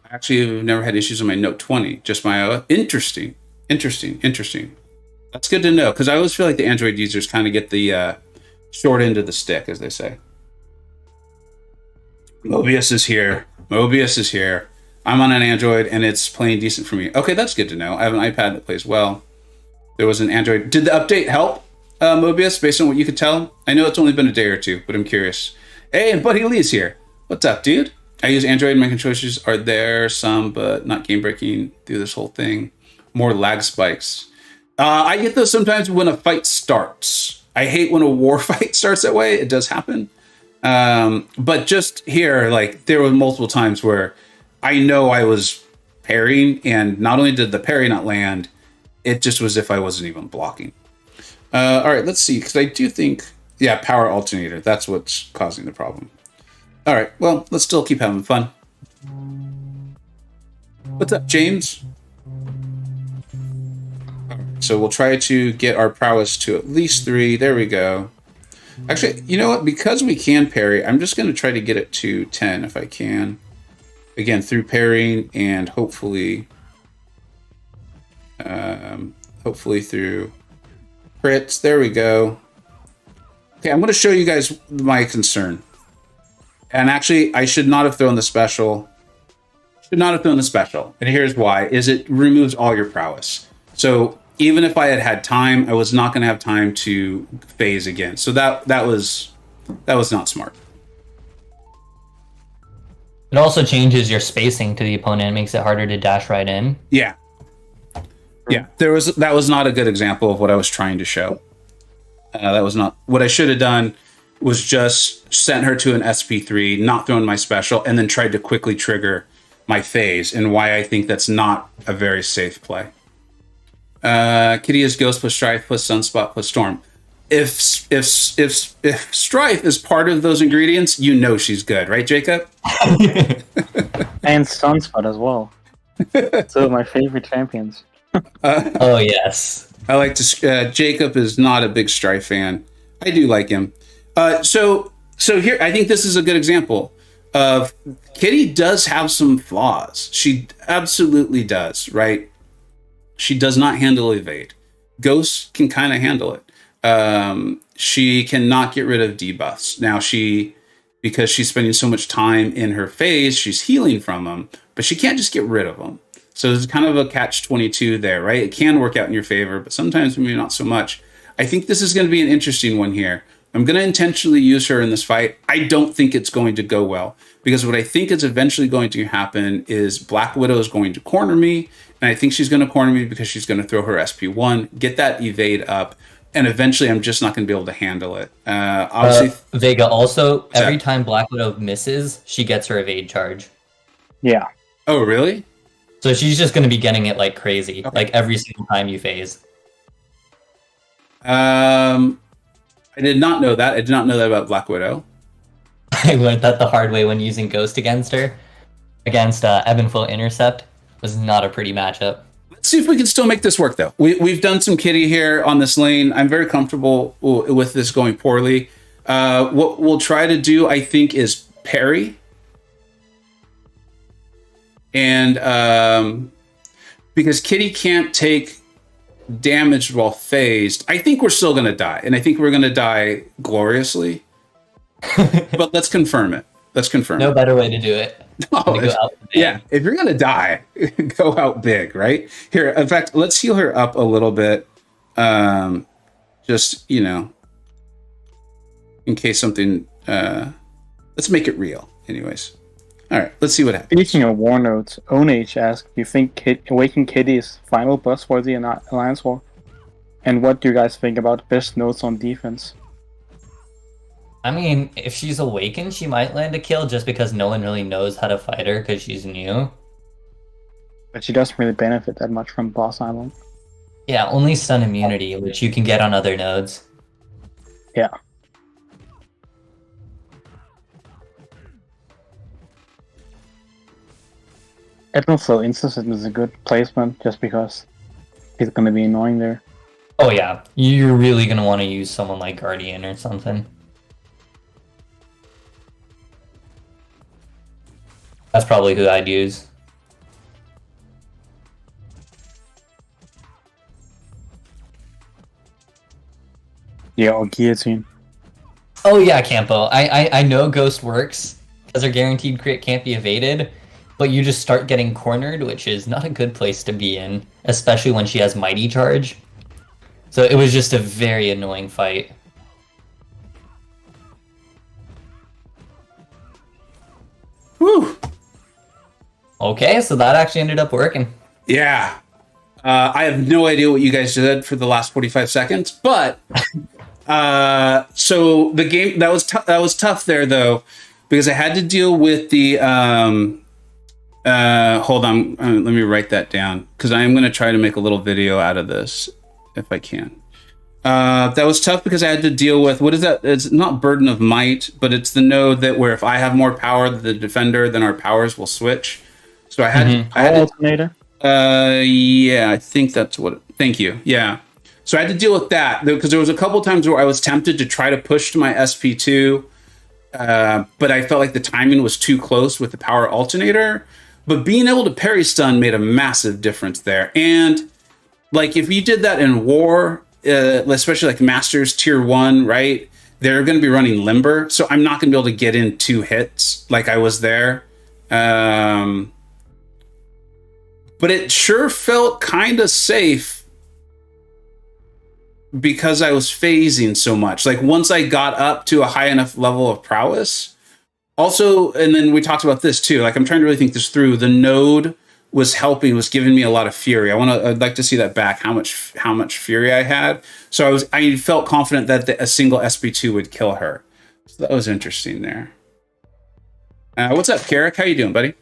I actually have never had issues on my Note 20, just my Interesting. That's good to know, because I always feel like the Android users kind of get the short end of the stick, as they say. Mobius is here. I'm on an Android, and it's playing decent for me. Okay, that's good to know. I have an iPad that plays well. There was an Android. Did the update help, Mobius, based on what you could tell? I know it's only been a day or two, but I'm curious. Hey, and Buddy Lee's here. What's up, dude? I use Android, and my controllers are there, some, but not game-breaking through this whole thing. More lag spikes. I get those sometimes when a fight starts. I hate when a war fight starts that way. It does happen. But just here, like, there were multiple times where I know I was parrying, and not only did the parry not land, it just was as if I wasn't even blocking. All right, let's see, because I do think, yeah, power alternator. That's what's causing the problem. All right, well, let's still keep having fun. What's up, James? So we'll try to get our prowess to at least 3. There we go. Actually, you know what? Because we can parry, I'm just going to try to get it to 10 if I can. Again, through parrying and hopefully through crits. There we go. Okay, I'm going to show you guys my concern. And actually, I should not have thrown the special. And here's why, is it removes all your prowess. So even if I had time, I was not going to have time to phase again. So that was That was not smart. It also changes your spacing to the opponent, makes it harder to dash right in. Yeah. Yeah, that was not a good example of what I was trying to show. That was not what I should have done. Was just sent her to an SP3, not thrown my special, and then tried to quickly trigger my phase. And why I think that's not a very safe play. Kitty is Ghost plus Strife plus Sunspot plus Storm. If Strife is part of those ingredients, you know she's good, right, Jacob? And Sunspot as well. Two of my favorite champions. Oh yes, I like to. Jacob is not a big Strife fan. I do like him. So here, I think this is a good example of Kitty does have some flaws. She absolutely does, right? She does not handle evade. Ghost can kind of handle it. She cannot get rid of debuffs. Now because she's spending so much time in her phase, she's healing from them, but she can't just get rid of them. So there's kind of a catch-22 there, right? It can work out in your favor, but sometimes maybe not so much. I think this is going to be an interesting one here. I'm going to intentionally use her in this fight. I don't think it's going to go well, because what I think is eventually going to happen is Black Widow is going to corner me, and I think she's going to corner me because she's going to throw her SP1, get that evade up, and eventually I'm just not going to be able to handle it. Obviously, Vega also, every time Black Widow misses, she gets her evade charge. Yeah. Oh, really? So she's just going to be getting it like crazy, like every single time you phase. I did not know that. I did not know that about Black Widow. I learned that the hard way when using Ghost against her. Against Ebb and Flow Intercept was not a pretty matchup. Let's see if we can still make this work, though. We've done some Kitty here on this lane. I'm very comfortable with this going poorly. What we'll try to do, I think, is parry. And because Kitty can't take damage while phased, I think we're still going to die. And I think we're going to die gloriously. But let's confirm it. No better way to do it. Yeah, if you're going to die, go out big, right? Here, in fact, let's heal her up a little bit. Just, in case something... let's make it real, anyways. All right, let's see what happens. Speaking of war notes, Onage asked, do you think Awaken Kitty is final bus for the Alliance War? And what do you guys think about best notes on defense? I mean, if she's awakened, she might land a kill just because no one really knows how to fight her because she's new. But she doesn't really benefit that much from Boss Island. Yeah, only stun immunity, which you can get on other nodes. Yeah. Ebb Flow Instant is a good placement just because he's going to be annoying there. Oh yeah, you're really going to want to use someone like Guardian or something. That's probably who I'd use. Yeah, or Guillotine. Oh yeah, Campo. I know Ghost works because her guaranteed crit can't be evaded, but you just start getting cornered, which is not a good place to be in, especially when she has Mighty Charge. So it was just a very annoying fight. Whew. Okay, so that actually ended up working. Yeah. I have no idea what you guys did for the last 45 seconds, but so the game that was tough there though, because I had to deal with the hold on, let me write that down because I am going to try to make a little video out of this if I can. That was tough because I had to deal with, what is that? It's not Burden of Might, but it's the node that where if I have more power than the defender, then our powers will switch. So I had, Alternator? Yeah, I think that's what, thank you. Yeah. So I had to deal with that because there was a couple times where I was tempted to try to push to my SP2, but I felt like the timing was too close with the power alternator. But being able to parry stun made a massive difference there. And like if you did that in war, especially like Masters Tier 1, right? They're going to be running Limber, so I'm not going to be able to get in 2 hits like I was there. But it sure felt kind of safe because I was phasing so much. Like once I got up to a high enough level of prowess, also, and then we talked about this too. Like I'm trying to really think this through. The node was helping, was giving me a lot of fury. I'd like to see that back. How much fury I had. So I felt confident that a single SP2 would kill her. So that was interesting there. What's up, Carrick? How you doing, buddy?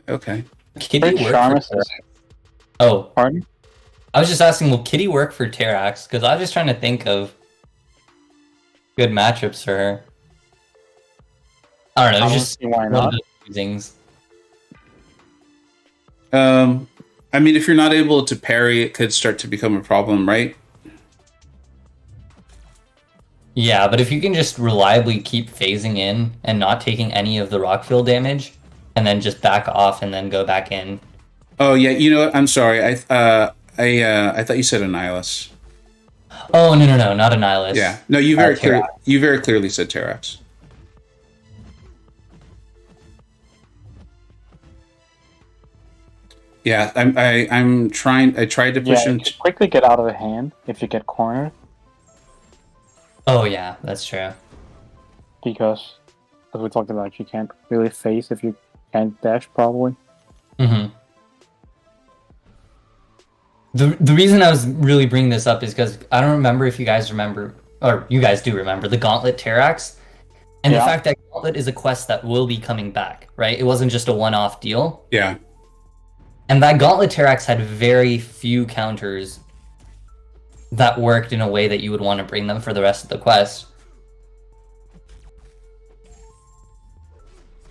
Okay. Kitty work for... Oh, pardon? I was just asking, will Kitty work for Terrax? Because I was just trying to think of good matchups for her. I don't know. Just why not? Things. I mean, if you're not able to parry, it could start to become a problem, right? Yeah, but if you can just reliably keep phasing in and not taking any of the rockfield damage, and then just back off and then go back in. Oh yeah, you know what? I'm sorry. I thought you said Annihilus. Oh no, not Annihilus. Yeah, no, you very clearly said Terrax. Yeah, I'm trying. I tried to push him. Quickly get out of the hand if you get cornered. Oh yeah, that's true. Because, as we talked about, you can't really face if you can't dash, probably. Mm-hmm. The reason I was really bringing this up is because I don't remember if you guys remember, or you guys do remember, the Gauntlet Terrax, and the fact that Gauntlet is a quest that will be coming back, right? It wasn't just a one-off deal. Yeah. And that Gauntlet Terrax had very few counters that worked in a way that you would want to bring them for the rest of the quest.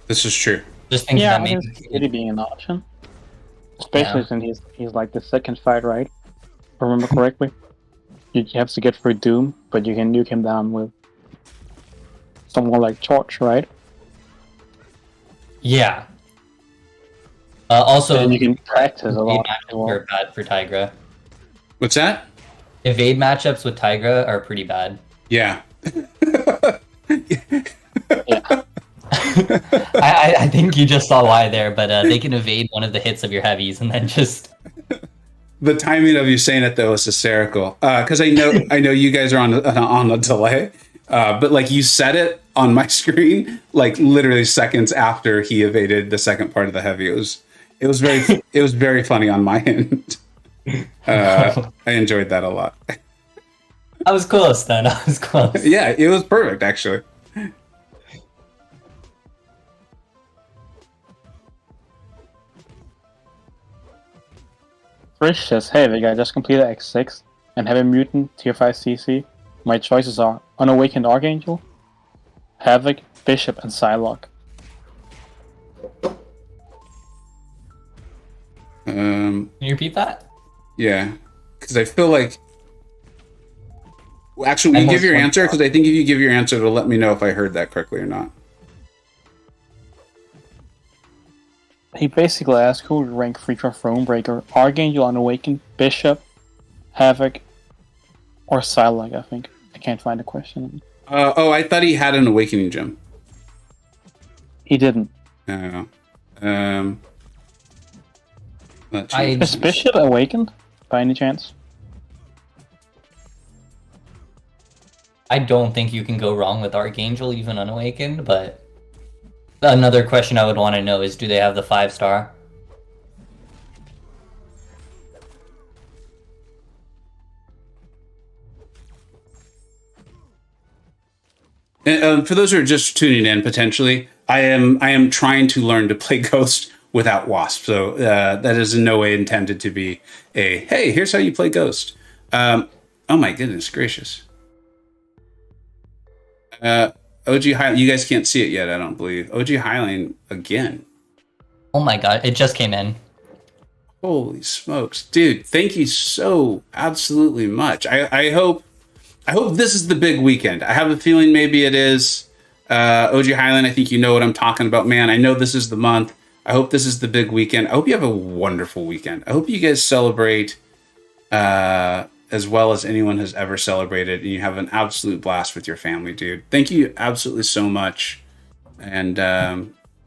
This is true. Just thinking that maybe Kitty being an option. Especially since he's like the second fight, right? If I remember correctly. You have to get through Doom, but you can nuke him down with someone like Charge, right? Yeah. Also, and you can practice a lot. Are bad for Tigra. What's that? Evade matchups with Tigra are pretty bad. Yeah. Yeah. I think you just saw why there, but they can evade one of the hits of your heavies and then just... The timing of you saying it, though, is hysterical. Because I know you guys are on a delay. But like you said it on my screen, like literally seconds after he evaded the second part of the heavy. It was very funny on my end. I enjoyed that a lot. I was close then. I was close. Yeah, it was perfect, actually. Rich says, hey, the guy just completed X6 and have a mutant tier 5 CC. My choices are Unawakened Archangel, Havoc, Bishop, and Psylocke. Can you repeat that? Yeah, because I feel like... Actually, will you give your answer? Because I think if you give your answer, it'll let me know if I heard that correctly or not. He basically asked who would rank free for Thronebreaker, Archangel, Unawakened, Bishop, Havoc, or Psylocke, I think. I can't find the question. I thought he had an Awakening gem. He didn't. No. Is Bishop awakened, by any chance? I don't think you can go wrong with Archangel, even unawakened, but... Another question I would want to know is, do they have the 5-star? And, for those who are just tuning in, potentially, I am trying to learn to play Ghost without Wasp. So that is in no way intended to be a, hey, here's how you play Ghost. Oh my goodness gracious. OG Highline, you guys can't see it yet, I don't believe. OG Highline again. Oh my god, it just came in. Holy smokes. Dude, thank you so absolutely much. I hope this is the big weekend. I have a feeling maybe it is. OG Highline, I think you know what I'm talking about. Man, I know this is the month. I hope this is the big weekend. I hope you have a wonderful weekend. I hope you guys celebrate as well as anyone has ever celebrated, and you have an absolute blast with your family, dude. Thank you absolutely so much. And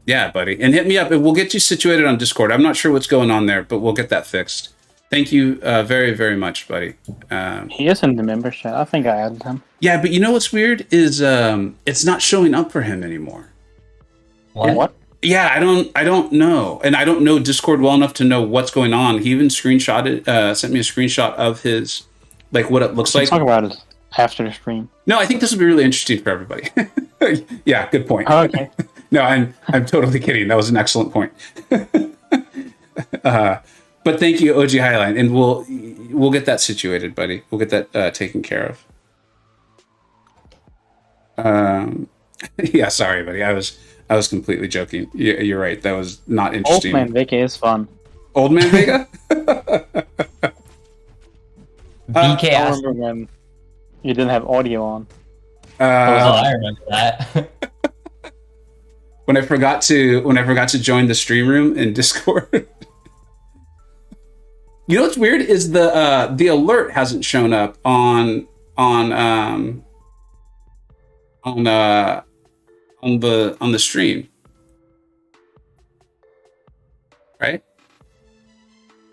Yeah, buddy. And hit me up and we'll get you situated on Discord. I'm not sure what's going on there, but we'll get that fixed. Thank you very, very much, buddy. He is in the membership. I think I added him. Yeah, but you know what's weird is it's not showing up for him anymore. What? Yeah, I don't know. And I don't know Discord well enough to know what's going on. He even sent me a screenshot of his, like, what it looks like. Talk about it after the stream. No, I think this will be really interesting for everybody. Yeah, good point. Oh, okay. No, I'm totally kidding. That was an excellent point. But thank you, OG Highline, and we'll get that situated, buddy. We'll get that taken care of. Yeah, sorry, buddy. I was completely joking. You're right. That was not interesting. Old Man Vega is fun. Old Man Vega? BK I asked. remember when you didn't have audio on. I remember that. When I forgot to join the stream room in Discord. You know what's weird is the alert hasn't shown up on the stream, right?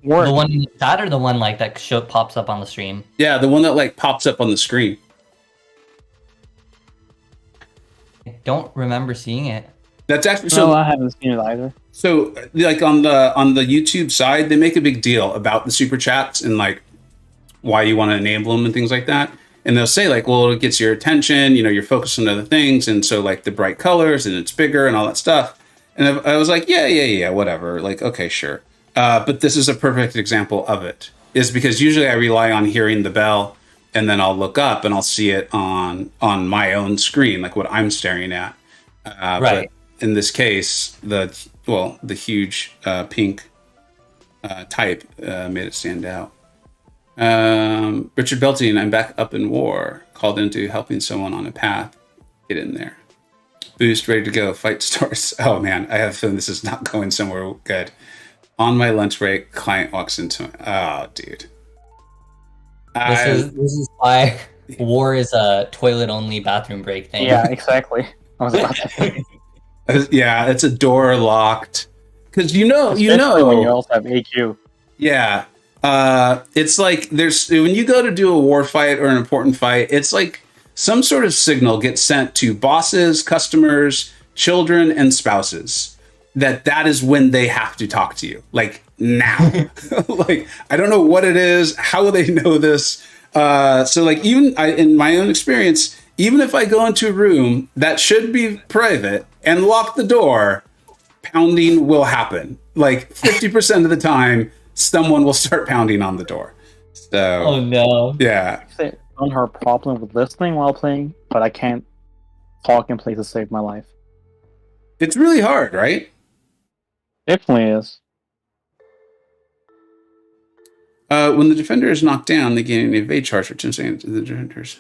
Word. The one that or the one like that pops up on the stream? Yeah, the one that like pops up on the screen. I don't remember seeing it. That's actually No, I haven't seen it either. So like on the YouTube side, they make a big deal about the super chats and like why you want to enable them and things like that. And they'll say like, well, it gets your attention, you know, you're focused on other things. And so like the bright colors and it's bigger and all that stuff. And I was like, yeah, whatever. Like, okay, sure. But this is a perfect example of it, is because usually I rely on hearing the bell and then I'll look up and I'll see it on my own screen, like what I'm staring at. Right. But in this case, the huge pink type made it stand out. Richard Belting, I'm back up in war. Called into helping someone on a path. Get in there. Boost, ready to go. Fight starts. Oh man, I have a feeling this is not going somewhere good. On my lunch break, client walks into me. Oh, dude. This is why war is a toilet-only bathroom break thing. Yeah, exactly. I was about to say. Yeah, it's a door locked. Because you know, When you also have AQ. Yeah. It's like when you go to do a war fight or an important fight, it's like some sort of signal gets sent to bosses, customers, children, and spouses that is when they have to talk to you. Like now. Like, I don't know what it is. How will they know this? So like even in my own experience, even if I go into a room that should be private and lock the door, pounding will happen. Like 50% of the time, someone will start pounding on the door. So, oh no. Yeah. I don't have a problem with listening while playing, but I can't talk and play to save my life. It's really hard, right? Definitely is. When the defender is knocked down, they gain an evade charge for 10 seconds to the defenders.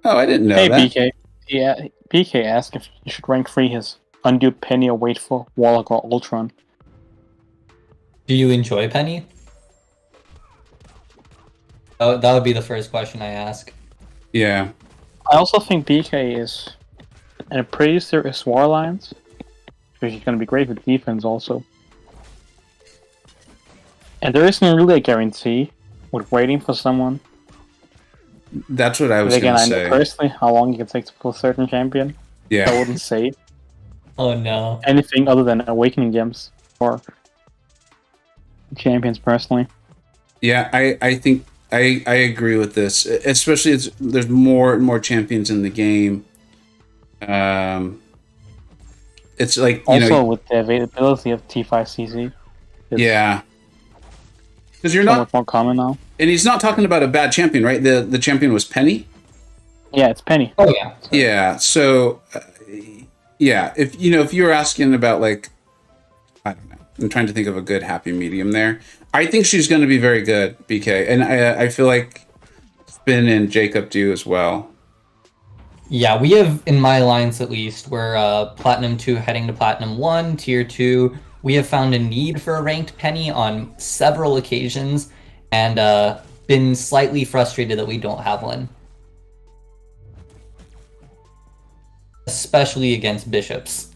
Oh, I didn't know that. BK. Yeah, BK asked if you should rank 3 his Undo, Penny, or wait for Warlock or Ultron. Do you enjoy Penny? Oh, that would be the first question I ask. Yeah. I also think BK is in a pretty serious war alliance, which is going to be great with defense also. And there isn't really a guarantee with waiting for someone. That's what I was But again, going to I say. know personally how long it can take to pull a certain champion. Yeah. I wouldn't say Oh no. anything other than Awakening Gems or champions personally. Yeah, I think I agree with this. Especially there's more and more champions in the game. It's like Also with the availability of T5CZ. Yeah. Because you're so not, much more common now. and he's not talking about a bad champion, right? The champion was Penny. Yeah, it's Penny. Oh yeah. Yeah. So, yeah, if you were asking about like, I don't know, I'm trying to think of a good happy medium there. I think she's going to be very good, BK, and I feel like Spin and Jacob do as well. Yeah, we have, in my alliance at least, we're Platinum 2 heading to Platinum 1, Tier 2. We have found a need for a ranked Penny on several occasions, and been slightly frustrated that we don't have one. especially against bishops.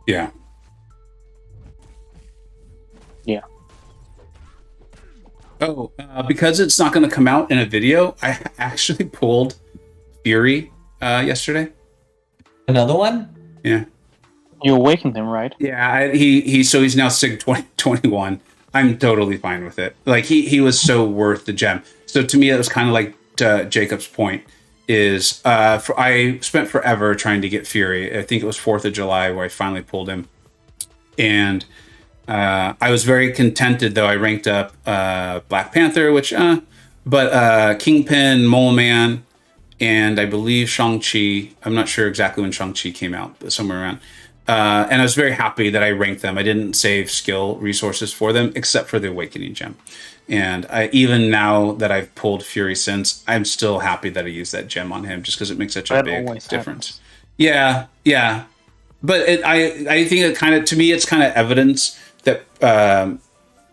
Yeah. Yeah. Oh, because it's not going to come out in a video, I actually pulled Fury yesterday. Another one? Yeah. You awakened him, right? Yeah, he's now Sig 2021. I'm totally fine with it. Like he was so worth the gem. So to me, it was kind of like Jacob's point is I spent forever trying to get Fury. I think it was 4th of July where I finally pulled him, and I was very contented though. I ranked up Black Panther, but Kingpin, Mole Man, and I believe Shang-Chi. I'm not sure exactly when Shang-Chi came out, but somewhere around. And I was very happy that I ranked them. I didn't save skill resources for them, except for the Awakening Gem. And even now that I've pulled Fury since, I'm still happy that I used that gem on him, just because it makes such a big difference. Yeah. But I think it kind of, to me, it's kind of evidence that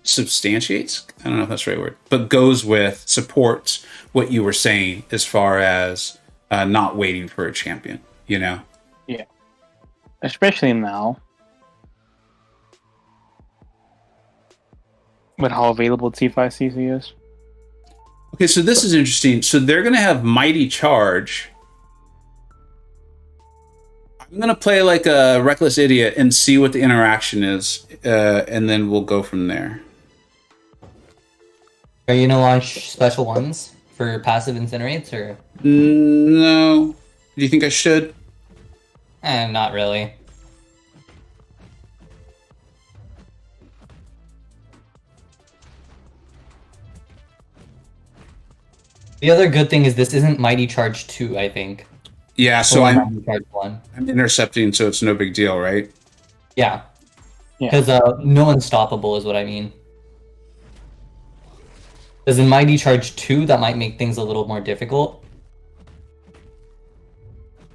substantiates, I don't know if that's the right word, but goes with, supports what you were saying as far as not waiting for a champion, you know? Yeah. Especially now. With how available T5CC is. Okay, so this is interesting. So they're going to have Mighty Charge. I'm going to play like a reckless idiot and see what the interaction is, and then we'll go from there. Are you going to launch special ones for passive incinerates, or? No. Do you think I should? Not really. The other good thing is this isn't Mighty Charge 2, I think. Yeah, so I'm Charge 1. I'm intercepting, so it's no big deal, right? Yeah. Because no unstoppable is what I mean. Because in Mighty Charge 2, that might make things a little more difficult.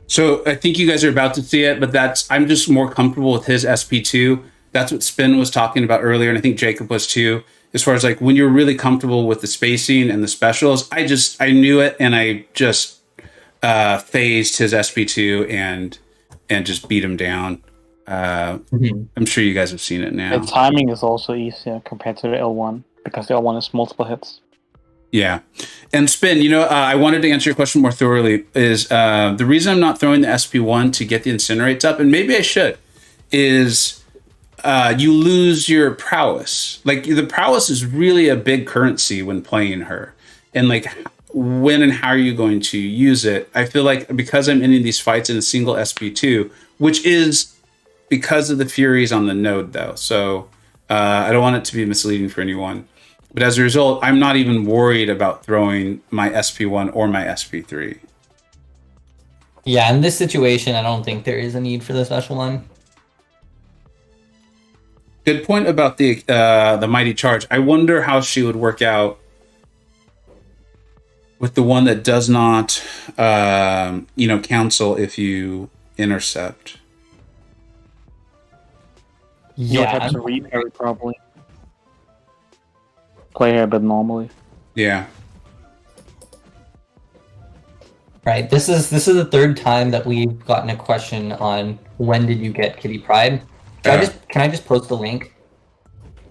So I think you guys are about to see it, but I'm just more comfortable with his SP2. That's what Spin was talking about earlier, and I think Jacob was too. As far as like when you're really comfortable with the spacing and the specials, I knew it, and I just phased his SP2 and just beat him down. I'm sure you guys have seen it now. The timing is also easier compared to the L1 because the L1 is multiple hits. Yeah. And Spin, I wanted to answer your question more thoroughly is the reason I'm not throwing the SP1 to get the incinerates up, and maybe I should, is you lose your prowess. Like the prowess is really a big currency when playing her. And like when and how are you going to use it? I feel like because I'm ending these fights in a single SP2, which is because of the Furies on the node though. So I don't want it to be misleading for anyone. But as a result, I'm not even worried about throwing my SP1 or my SP3. Yeah, in this situation, I don't think there is a need for the special one. Good point about the Mighty Charge. I wonder how she would work out with the one that does not, cancel if you intercept. You'll have to reparry probably. Play her a bit normally. Yeah. Right. This is the third time that we've gotten a question on when did you get Kitty Pryde. Can I just post the link?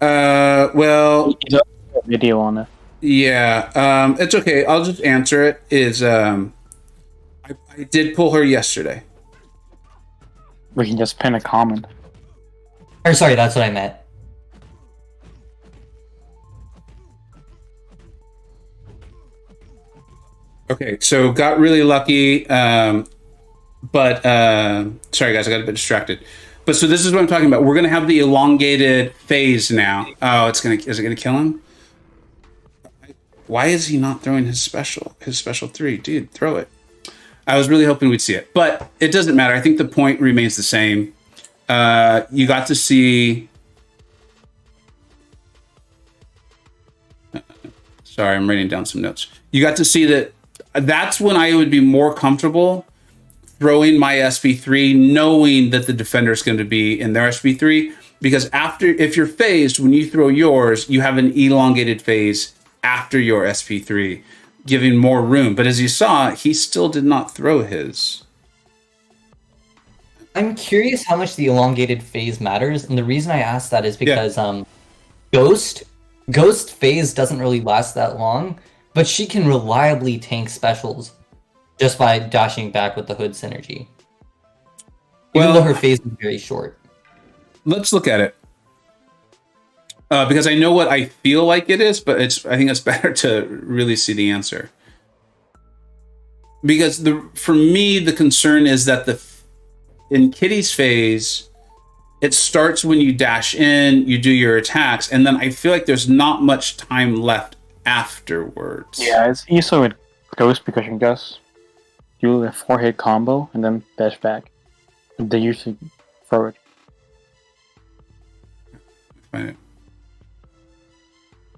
Well, You don't have a video on it. Yeah. It's okay. I'll just answer it. I did pull her yesterday. We can just pin a comment. Or sorry, that's what I meant. Okay, so got really lucky, but sorry guys, I got a bit distracted. But so this is what I'm talking about. We're gonna have the elongated phase now. Oh, is it gonna kill him? Why is he not throwing his special 3? Dude, throw it. I was really hoping we'd see it, but it doesn't matter. I think the point remains the same. You got to see. Sorry, I'm writing down some notes. You got to see that. That's when I would be more comfortable throwing my SP3, knowing that the defender is going to be in their SP3. Because if you're phased, when you throw yours, you have an elongated phase after your SP3, giving more room. But as you saw, he still did not throw his. I'm curious how much the elongated phase matters, and the reason I ask that is because Ghost phase doesn't really last that long, but she can reliably tank specials just by dashing back with the hood synergy. Even though her phase is very short. Let's look at it. Because I know what I feel like it is, but I think it's better to really see the answer. Because for me, the concern is that in Kitty's phase, it starts when you dash in, you do your attacks, and then I feel like there's not much time left afterwards. Yeah, it's easier with Ghost because you can just do a 4-hit combo and then dash back. They usually throw it. Find it.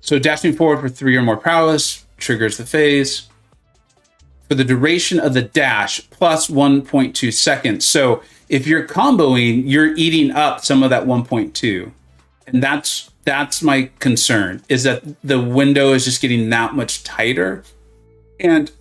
So dashing forward for 3 or more prowess triggers the phase. For the duration of the dash, plus 1.2 seconds. So if you're comboing, you're eating up some of that 1.2. And that's my concern, is that the window is just getting that much tighter. And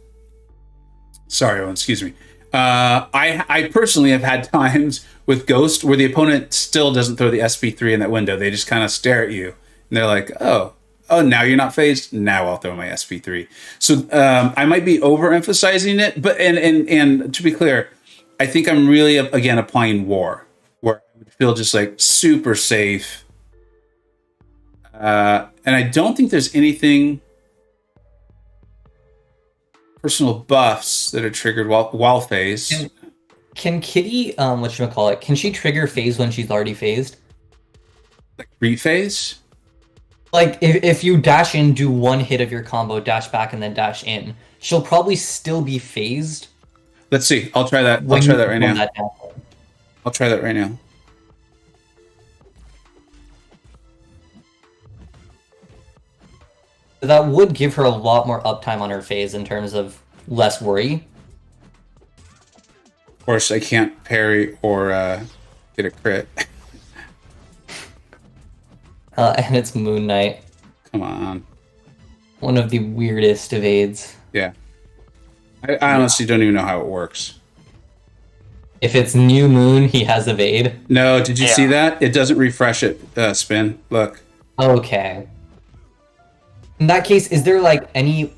sorry, Owen, excuse me. I personally have had times with Ghost where the opponent still doesn't throw the SP3 in that window. They just kind of stare at you. And they're like, oh, now you're not phased. Now I'll throw my SP3. So I might be overemphasizing it, but and to be clear, I think I'm really again applying War, where I would feel just like super safe. And I don't think there's anything personal buffs that are triggered while phased. Can Kitty, whatchamacallit, can she trigger phase when she's already phased? Like rephase? Like, if you dash in, do one hit of your combo, dash back, and then dash in, she'll probably still be phased. Let's see. I'll try that. I'll try that right now. I'll try that right now. That would give her a lot more uptime on her phase in terms of less worry. Of course, I can't parry or get a crit. And it's Moon Knight. Come on. One of the weirdest evades. Yeah. I honestly don't even know how it works. If it's New Moon, he has evade. No, did you see that? It doesn't refresh it, Spin. Look. Okay. In that case, is there like any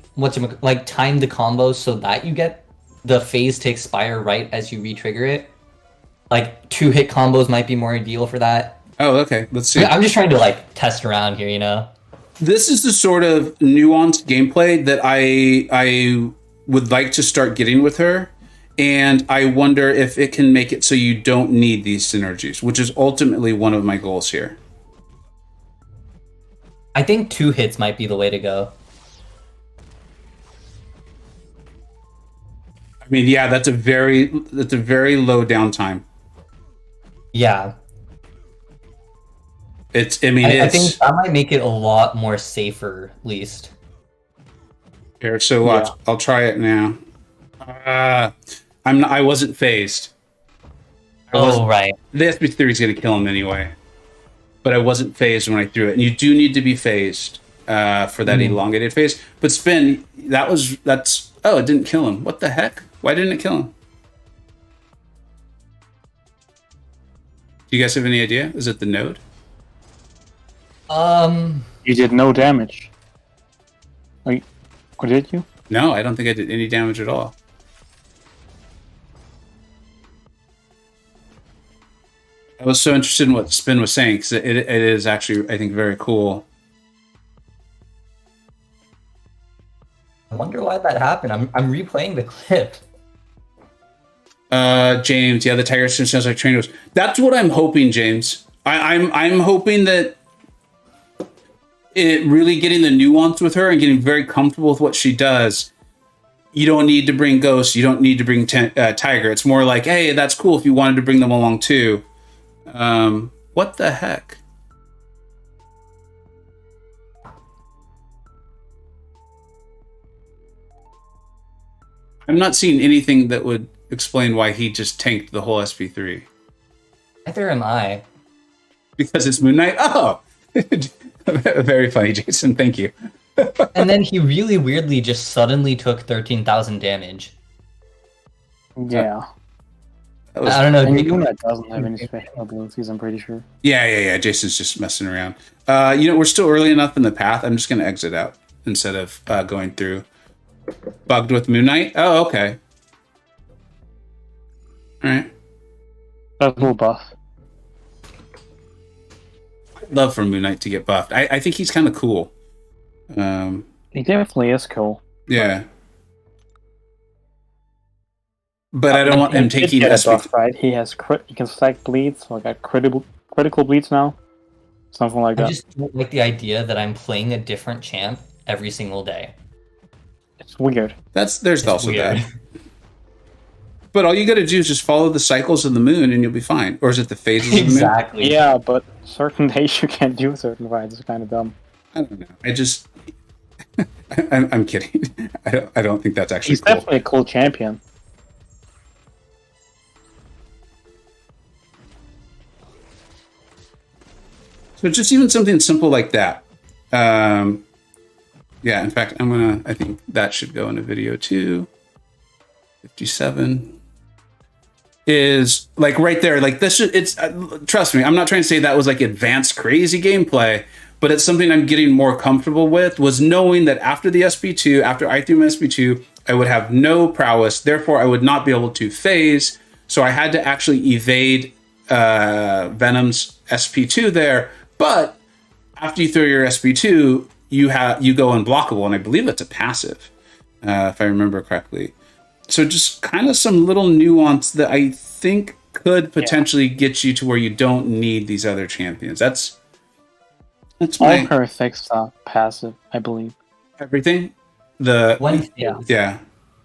time the combo so that you get the phase to expire right as you re-trigger it? Like 2-hit combos might be more ideal for that. Oh, okay. Let's see. I'm just trying to like test around here, you know. This is the sort of nuanced gameplay that I would like to start getting with her, and I wonder if it can make it so you don't need these synergies, which is ultimately one of my goals here. I think 2 hits might be the way to go. I mean, yeah, that's a very low downtime. Yeah. I think that might make it a lot more safer, at least. Here, so watch. Yeah. I'll try it now. I wasn't phased. Right. The SP3 is going to kill him anyway. But I wasn't phased when I threw it. And you do need to be phased for that elongated phase. But Spin, it didn't kill him. What the heck? Why didn't it kill him? Do you guys have any idea? Is it the node? You did no damage. Wait, or did you? No, I don't think I did any damage at all. I was so interested in what Spin was saying, because it is actually, I think, very cool. I wonder why that happened. I'm replaying the clip. James, yeah, the Tiger sounds like trainers. That's what I'm hoping, James. I'm hoping that it really getting the nuance with her and getting very comfortable with what she does. You don't need to bring Ghost. You don't need to bring Tiger. It's more like, hey, that's cool if you wanted to bring them along too. What the heck? I'm not seeing anything that would explain why he just tanked the whole SP3. Neither am I. Because it's Moon Knight? Oh! Very funny, Jason. Thank you. And then he really weirdly just suddenly took 13,000 damage. Yeah. I don't know. And Yuna doesn't have any special abilities, I'm pretty sure. Yeah. Jason's just messing around. We're still early enough in the path. I'm just going to exit out instead of going through. Bugged with Moon Knight? Oh, okay. All right. That's a little buff. I'd love for Moon Knight to get buffed. I think he's kind of cool. He definitely is cool. Yeah. But I don't want him taking that buff, right? He has he can stack bleeds, like a critical bleeds now. Something like that. I just don't like the idea that I'm playing a different champ every single day. It's weird. There's also weird. That. But all you got to do is just follow the cycles of the moon, and you'll be fine. Or is it the phases of the moon? Exactly. Yeah, but certain days you can't do certain fights. It's kind of dumb. I don't know. I'm kidding. I don't think that's actually. He's cool. Definitely a cool champion. So just even something simple like that. Yeah, in fact, I think that should go in a video too. 57 is like right there. Like this, trust me, I'm not trying to say that was like advanced crazy gameplay, but it's something I'm getting more comfortable with, was knowing that after the SP2, after I threw my SP2, I would have no prowess. Therefore, I would not be able to phase. So I had to actually evade Venom's SP2 there. But after you throw your SP2, you go unblockable, and I believe it's a passive, if I remember correctly. So just kind of some little nuance that I think could potentially get you to where you don't need these other champions. That's all her effects are passive, I believe. Everything? Yeah.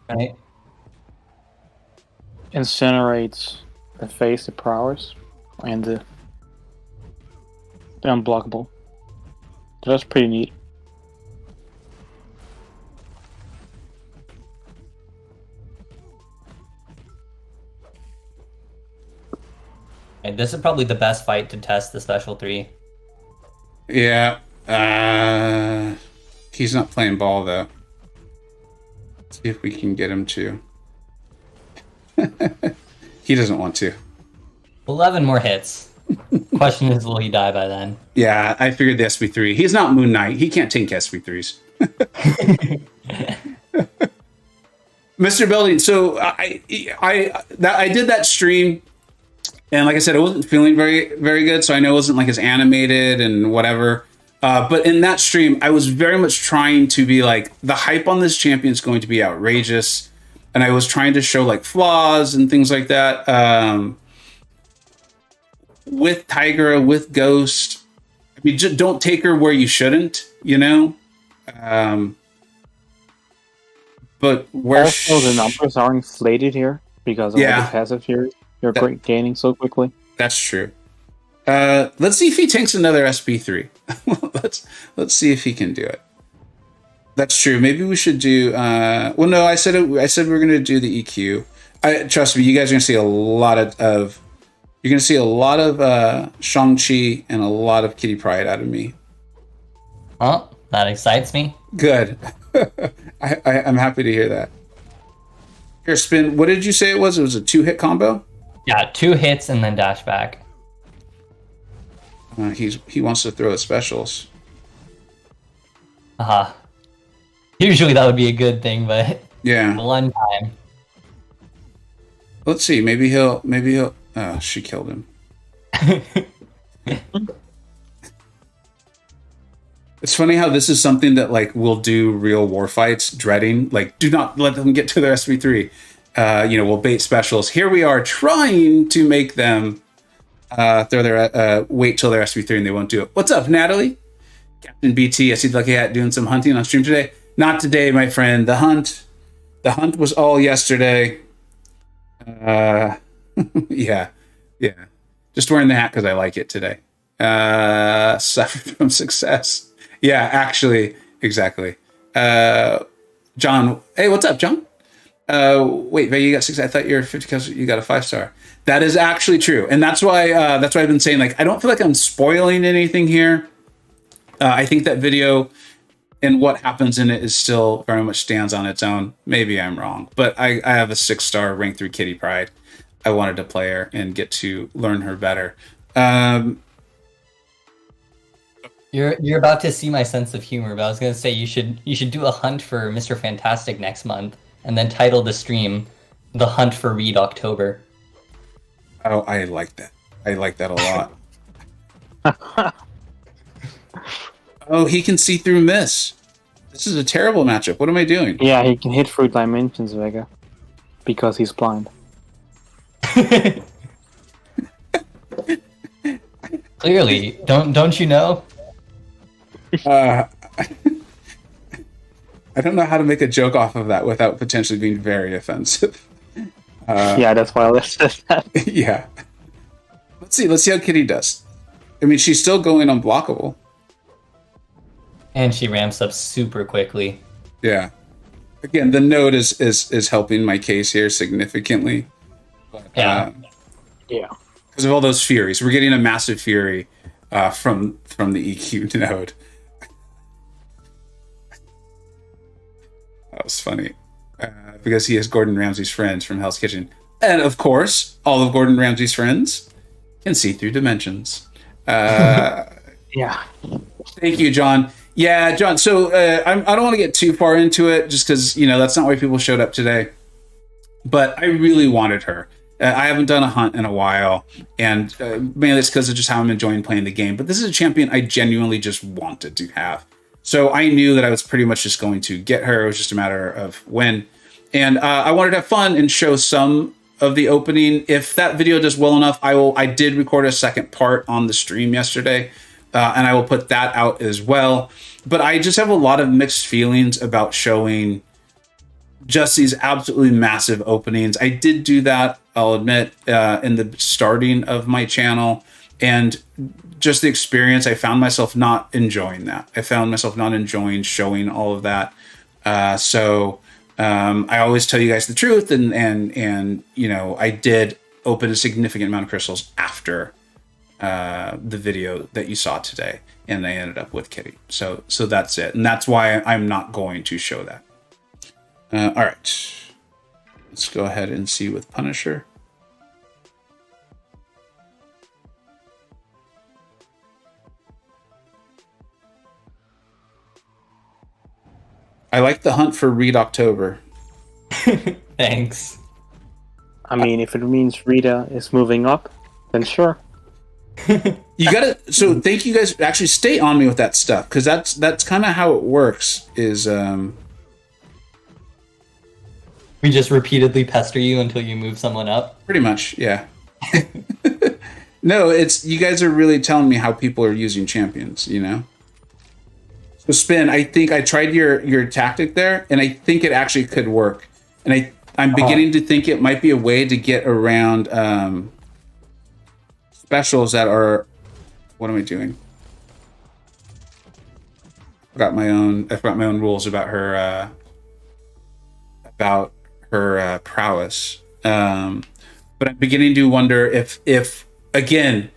Right. Incinerates the face, the prowess, and the unblockable. So that's pretty neat. And this is probably the best fight to test the special 3. Yeah. He's not playing ball, though. Let's see if we can get him to. He doesn't want to. 11 more hits. Question is, will he die by then? Yeah, I figured the SP3. He's not Moon Knight. He can't tank SP3s. Mr. Building, so I did that stream, and like I said, I wasn't feeling very, very good, so I know it wasn't like as animated and whatever. But in that stream, I was very much trying to be like, the hype on this champion is going to be outrageous, and I was trying to show like flaws and things like that. With Tigra, with Ghost, I mean, just don't take her where you shouldn't, you know. But where also the numbers are inflated here because of all the passive here. You're gaining so quickly. That's true. Let's see if he tanks another SP3. let's see if he can do it. That's true. Maybe we should do. Well, no, I said we're going to do the EQ. Trust me, you guys are going to see a lot of. You're going to see a lot of Shang-Chi and a lot of Kitty Pryde out of me. Oh, that excites me. Good. I'm happy to hear that. Here, Spin. What did you say it was? It was a 2-hit combo? Yeah, 2 hits and then dash back. He wants to throw his specials. Usually that would be a good thing, but yeah, one time. Let's see. Maybe he'll. Oh, she killed him. It's funny how this is something that like we'll do real war fights, dreading. Like, do not let them get to their SP3. We'll bait specials. Here we are trying to make them throw their wait till their SP3 and they won't do it. What's up, Natalie? Captain BT, I see Lucky Hat doing some hunting on stream today. Not today, my friend. The hunt was all yesterday. Yeah. Just wearing the hat because I like it today. Suffered from success. Yeah, actually, exactly. John, hey, what's up, John? Wait, you got 6. I thought you were 50 because you got a 5-star. That is actually true, and that's why I've been saying, like, I don't feel like I'm spoiling anything here. I think that video and what happens in it is still very much stands on its own. Maybe I'm wrong, but I have a 6-star ranked through Kitty Pryde. I wanted to play her and get to learn her better. You're about to see my sense of humor, but I was gonna say you should do a hunt for Mr. Fantastic next month, and then title the stream "The Hunt for Reed October." Oh, I like that. I like that a lot. Oh, he can see through Miss. This is a terrible matchup. What am I doing? Yeah, he can hit through dimensions, Vega, because he's blind. Clearly, don't you know? I don't know how to make a joke off of that without potentially being very offensive. Yeah, that's why I listed that. Yeah. Let's see how Kitty does. I mean, she's still going unblockable. And she ramps up super quickly. Yeah. Again, the node is helping my case here significantly. But, Yeah. Yeah. because of all those furies. We're getting a massive fury from the EQ node. That was funny. Because he has Gordon Ramsay's friends from Hell's Kitchen. And of course, all of Gordon Ramsay's friends can see through dimensions. Yeah. Thank you, John. Yeah, John. So I don't want to get too far into it just because, that's not why people showed up today. But I really wanted her. I haven't done a hunt in a while, and mainly it's because of just how I'm enjoying playing the game. But this is a champion I genuinely just wanted to have. So I knew that I was pretty much just going to get her. It was just a matter of when. And I wanted to have fun and show some of the opening. If that video does well enough, I did record a second part on the stream yesterday, and I will put that out as well. But I just have a lot of mixed feelings about showing just these absolutely massive openings. I did do that, I'll admit, in the starting of my channel, and just the experience, I found myself not enjoying that. I found myself not enjoying showing all of that. So I always tell you guys the truth, and I did open a significant amount of crystals after the video that you saw today, and I ended up with Kitty. So that's it, and that's why I'm not going to show that. All right, let's go ahead and see with Punisher. I like the hunt for Reed October. Thanks. I mean, if it means Rita is moving up, then sure. You gotta. So thank you guys. Actually, stay on me with that stuff, because that's kind of how it works. Is We just repeatedly pester you until you move someone up. pretty much, yeah. No, it's you guys are really telling me how people are using champions. So Spin, I think I tried your tactic there, and I think it actually could work. And I'm beginning to think it might be a way to get around specials that are. What am I doing? I forgot my own rules about her prowess. But I'm beginning to wonder if again,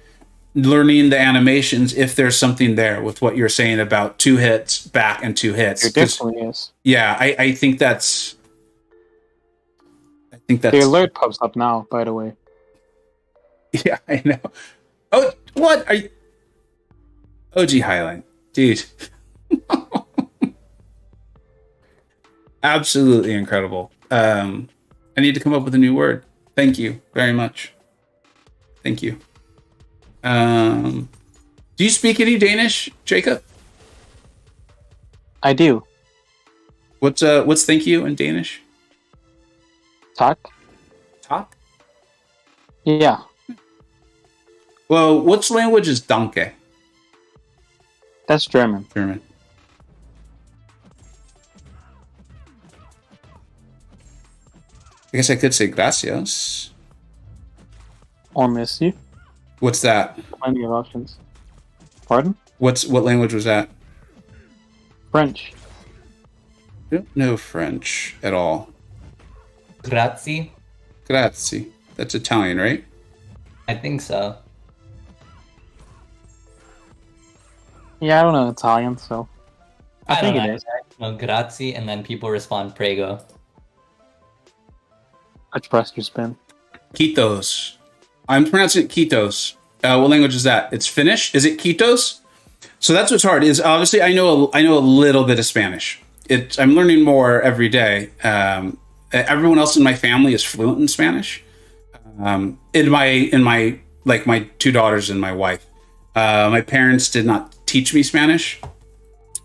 learning the animations, if there's something there with what you're saying about 2 hits back and 2 hits. It definitely is. Yeah, I think that's. The alert pops up now, by the way. Yeah, I know. Oh, what are you? OG Highline, dude. Absolutely incredible. I need to come up with a new word. Thank you very much. Thank you. Do you speak any Danish, Jacob? I do. What's thank you in Danish? Tak? Talk? Yeah. Well, which language is danke? That's German. German. I guess I could say gracias. Or merci. What's that? Plenty of options. Pardon? What language was that? French. I don't know French at all. Grazie? Grazie. That's Italian, right? I think so. Yeah, I don't know Italian, so I think don't it know. is. No, grazie, and then people respond prego. I trust your spin. Quitos. I'm pronouncing it Quitos. What language is that? It's Finnish. Is it Quitos? So that's what's hard. Is obviously I know a little bit of Spanish. I'm learning more every day. Everyone else in my family is fluent in Spanish. In my like my two daughters and my wife. My parents did not teach me Spanish,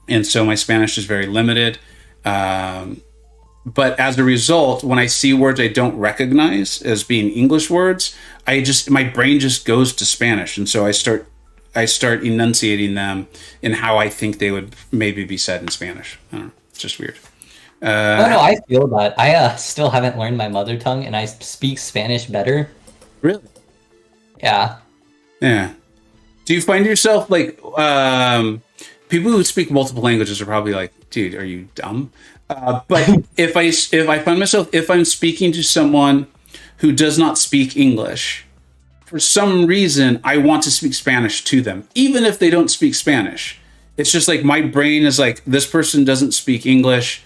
and so my Spanish is very limited. But as a result, when I see words I don't recognize as being English words, my brain just goes to Spanish, and so I start enunciating them in how I think they would maybe be said in Spanish. I don't know. It's just weird. Oh no, I feel that. I still haven't learned my mother tongue, and I speak Spanish better. Really? Yeah. Yeah. Do you find yourself like people who speak multiple languages are probably like, dude, are you dumb? But if I find myself, if I'm speaking to someone who does not speak English, for some reason I want to speak Spanish to them, even if they don't speak Spanish. It's just like my brain is like, this person doesn't speak English.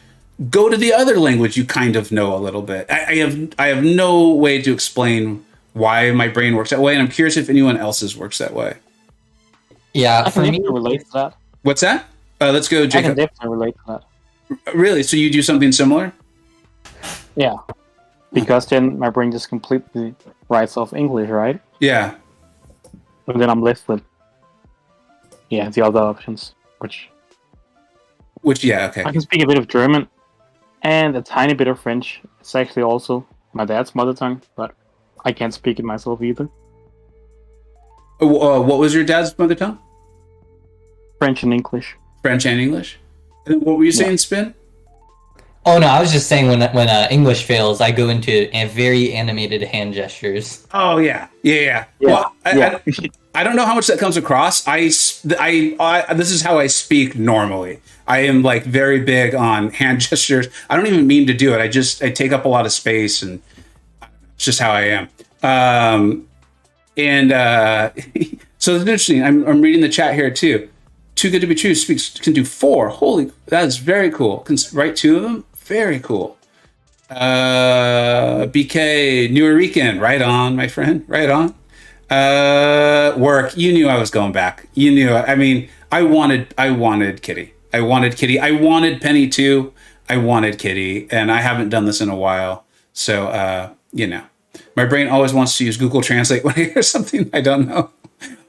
Go to the other language you kind of know a little bit. I have no way to explain why my brain works that way, and I'm curious if anyone else's works that way. Yeah, I can definitely relate to that. What's that? Let's go, Jacob. I can definitely relate to that. Really? So you do something similar? Yeah. Because then my brain just completely writes off English, right? Yeah. And then I'm left with, the other options, which, yeah, okay. I can speak a bit of German and a tiny bit of French. It's actually also my dad's mother tongue, but I can't speak it myself either. What was your dad's mother tongue? French and English. French and English? And then what were you saying, Spin? Oh no, I was just saying when English fails, I go into very animated hand gestures. Oh yeah. Well, I don't know how much that comes across. This is how I speak normally. I am like very big on hand gestures. I don't even mean to do it. I take up a lot of space, and it's just how I am. So it's interesting. I'm reading the chat here too. Too good to be true. Can do 4. Holy, that is very cool. Can write 2 of them. Very cool. BK Nuyorican, right on, my friend, right on. Work. You knew I was going back. You knew. I mean, I wanted Kitty. I wanted Penny too. I wanted Kitty, and I haven't done this in a while. So, my brain always wants to use Google Translate when I hear something I don't know.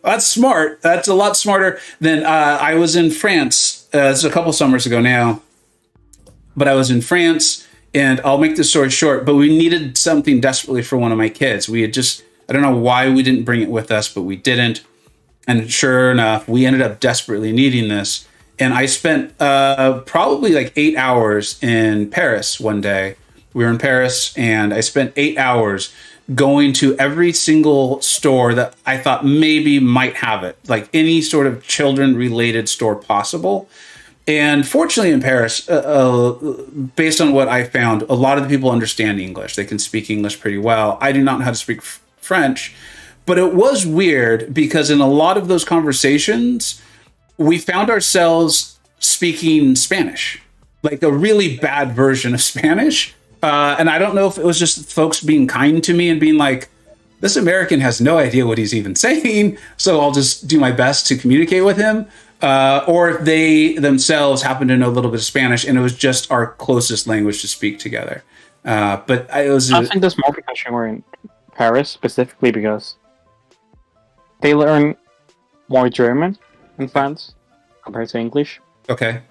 That's smart. That's a lot smarter than I was in France. It's a couple summers ago now, but I was in France, and I'll make this story short, but we needed something desperately for one of my kids. We had I don't know why we didn't bring it with us, but we didn't. And sure enough, we ended up desperately needing this. And I spent probably like 8 hours in Paris one day. We were in Paris, and I spent 8 hours going to every single store that I thought maybe might have it, like any sort of children-related store possible. And fortunately in Paris, based on what I found, a lot of the people understand English. They can speak English pretty well. I do not know how to speak French, but it was weird because in a lot of those conversations, we found ourselves speaking Spanish, like a really bad version of Spanish. And I don't know if it was just folks being kind to me and being like, this American has no idea what he's even saying, so I'll just do my best to communicate with him. Or if they themselves happen to know a little bit of Spanish and it was just our closest language to speak together. But I think this more because you were in Paris, specifically because they learn more German in France compared to English. Okay.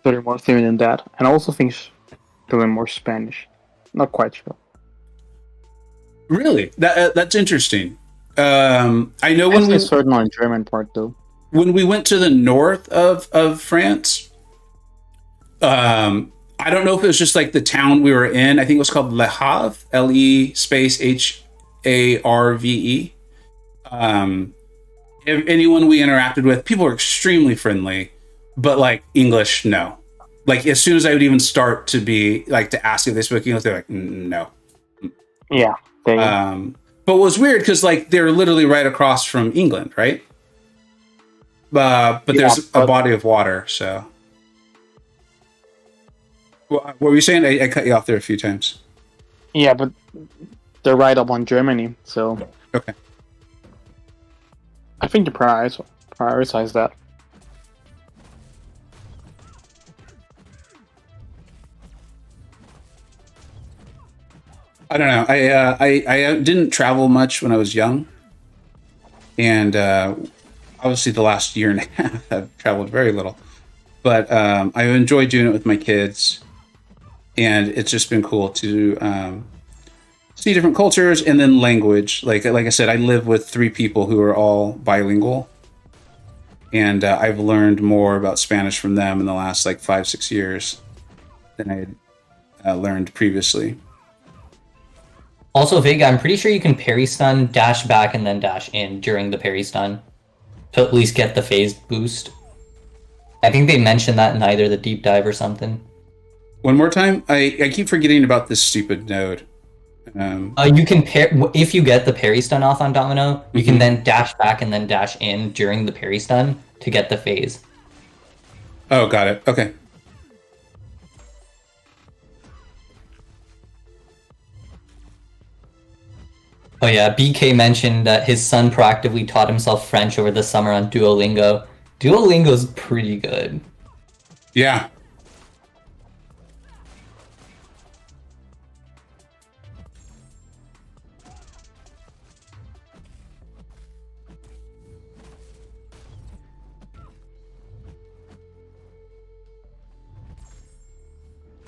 So they're more fluent in that. And I also think to learn more Spanish. Not quite sure. Really? That's interesting. I know when we certain on German part though. When we went to the north of France, I don't know if it was just like the town we were in. I think it was called Le Havre, LE space HARVE. Anyone we interacted with, people were extremely friendly, but like English, no. Like as soon as I would even start to be like to ask if they spoke English, they're like, no. Yeah. But what was weird because like they're literally right across from England, right? But there's a body of water, so. What were you saying? I cut you off there a few times. Yeah, but they're right up on Germany, so Okay. I think to prioritize that. I don't know. I didn't travel much when I was young, and obviously the last year and a half I've traveled very little. But I enjoy doing it with my kids, and it's just been cool to see different cultures and then language. Like I said, I live with 3 people who are all bilingual, and I've learned more about Spanish from them in the last like 5-6 years than I had learned previously. Also, Vega, I'm pretty sure you can parry stun, dash back, and then dash in during the parry stun to at least get the phase boost. I think they mentioned that in either the deep dive or something. One more time? I keep forgetting about this stupid node. You can if you get the parry stun off on Domino, you can then dash back and then dash in during the parry stun to get the phase. Oh, got it. Okay. Oh yeah, BK mentioned that his son proactively taught himself French over the summer on Duolingo. Duolingo's pretty good. Yeah.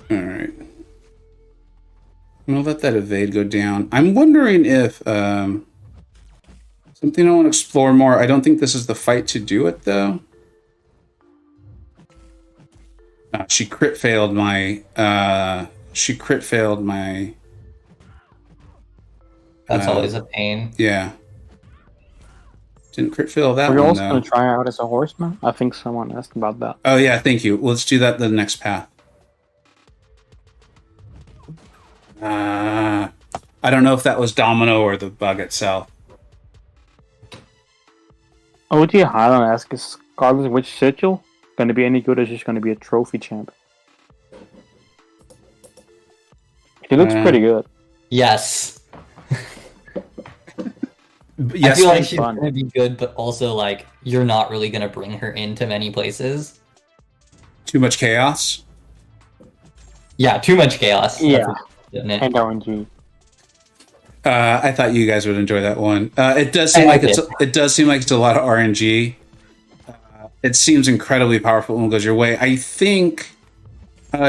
All right. I'm gonna let that evade go down. I'm wondering if something I want to explore more. I don't think this is the fight to do it though. She crit failed my. That's always a pain. Yeah. Didn't crit fail that Are one you also though. going to try out as a horseman? I think someone asked about that. Oh yeah, thank you. Let's do that the next path. I don't know if that was Domino or the bug itself. OG Highland asks, is Scarlet Witch Sigil going to be any good, or is she just going to be a trophy champ? She looks pretty good. Yes. Yes, I feel like she's fun. gonna be good, but also like you're not really gonna bring her into many places. too much chaos. Yeah, too much chaos. Yeah. Isn't it? And RNG. I thought you guys would enjoy that one. It does seem like it does seem like it's a lot of RNG. It seems incredibly powerful when it goes your way. I think,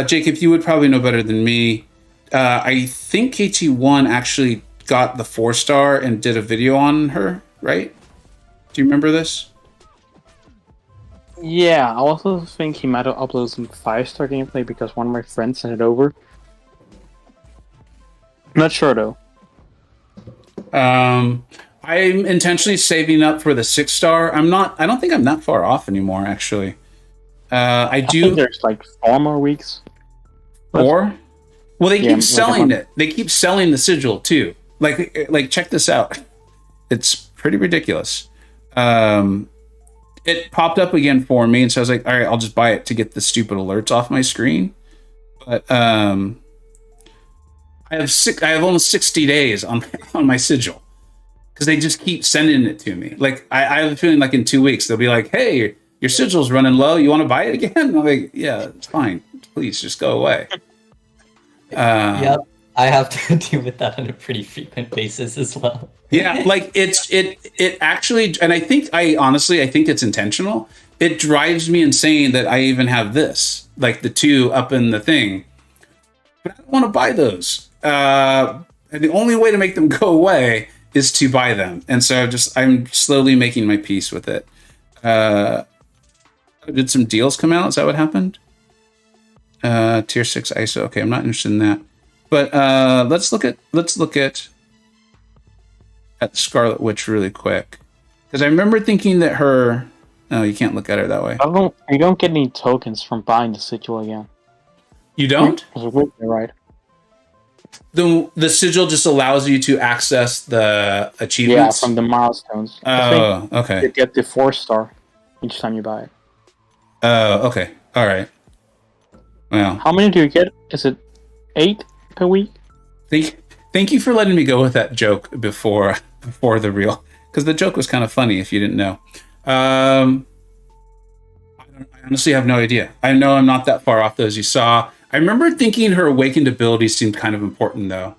Jacob, you would probably know better than me. I think KT1 actually got the 4-star and did a video on her, right? Do you remember this? Yeah, I also think he might have uploaded some 5-star gameplay because one of my friends sent it over. Not sure though. I'm intentionally saving up for the 6-star. I don't think I'm that far off anymore, actually. I think there's like 4 more weeks. 4? Well, they Yeah, keep selling it. They keep selling the sigil too. Like check this out. It's pretty ridiculous. It popped up again for me, and so I was like, all right, I'll just buy it to get the stupid alerts off my screen. But I have almost 60 days on my sigil because they just keep sending it to me. Like I have a feeling like in 2 weeks they'll be like, hey, your sigil's running low. You want to buy it again? And I'm like, yeah, it's fine. Please just go away. Yep, I have to deal with that on a pretty frequent basis as well. Yeah, like it actually, and I honestly think it's intentional. It drives me insane that I even have this, like the 2 up in the thing, but I don't want to buy those. And the only way to make them go away is to buy them, and so I'm slowly making my peace with it. Did some deals come out? Is that what happened? Tier 6 ISO. Okay, I'm not interested in that. But let's look at Scarlet Witch really quick, because I remember thinking that her. Oh, you can't look at her that way. You don't get any tokens from buying the sigil again. You don't? Right. The sigil just allows you to access the achievements. Yeah, from the milestones. Oh, okay. You get the 4-star each time you buy it. Oh, okay. All right. Well, How many do you get? Is it 8 per week? I Thank you for letting me go with that joke before the reel, because the joke was kind of funny if you didn't know. I honestly have no idea. I know I'm not that far off those you saw. I remember thinking her awakened ability seemed kind of important, though.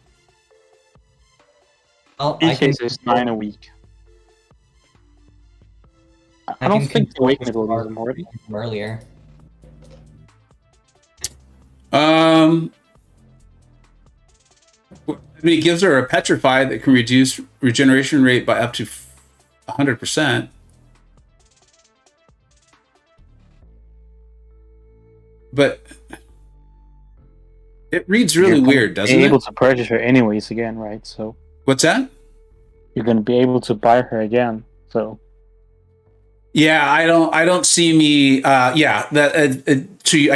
Well, These days it's 9 a week. I don't think the awakened ability is important. Earlier. I mean, it gives her a petrify that can reduce regeneration rate by up to 100%. But it reads really weird, doesn't it? You're able to purchase her anyways again, right? So what's that? You're going to be able to buy her again. So yeah, I don't see me. I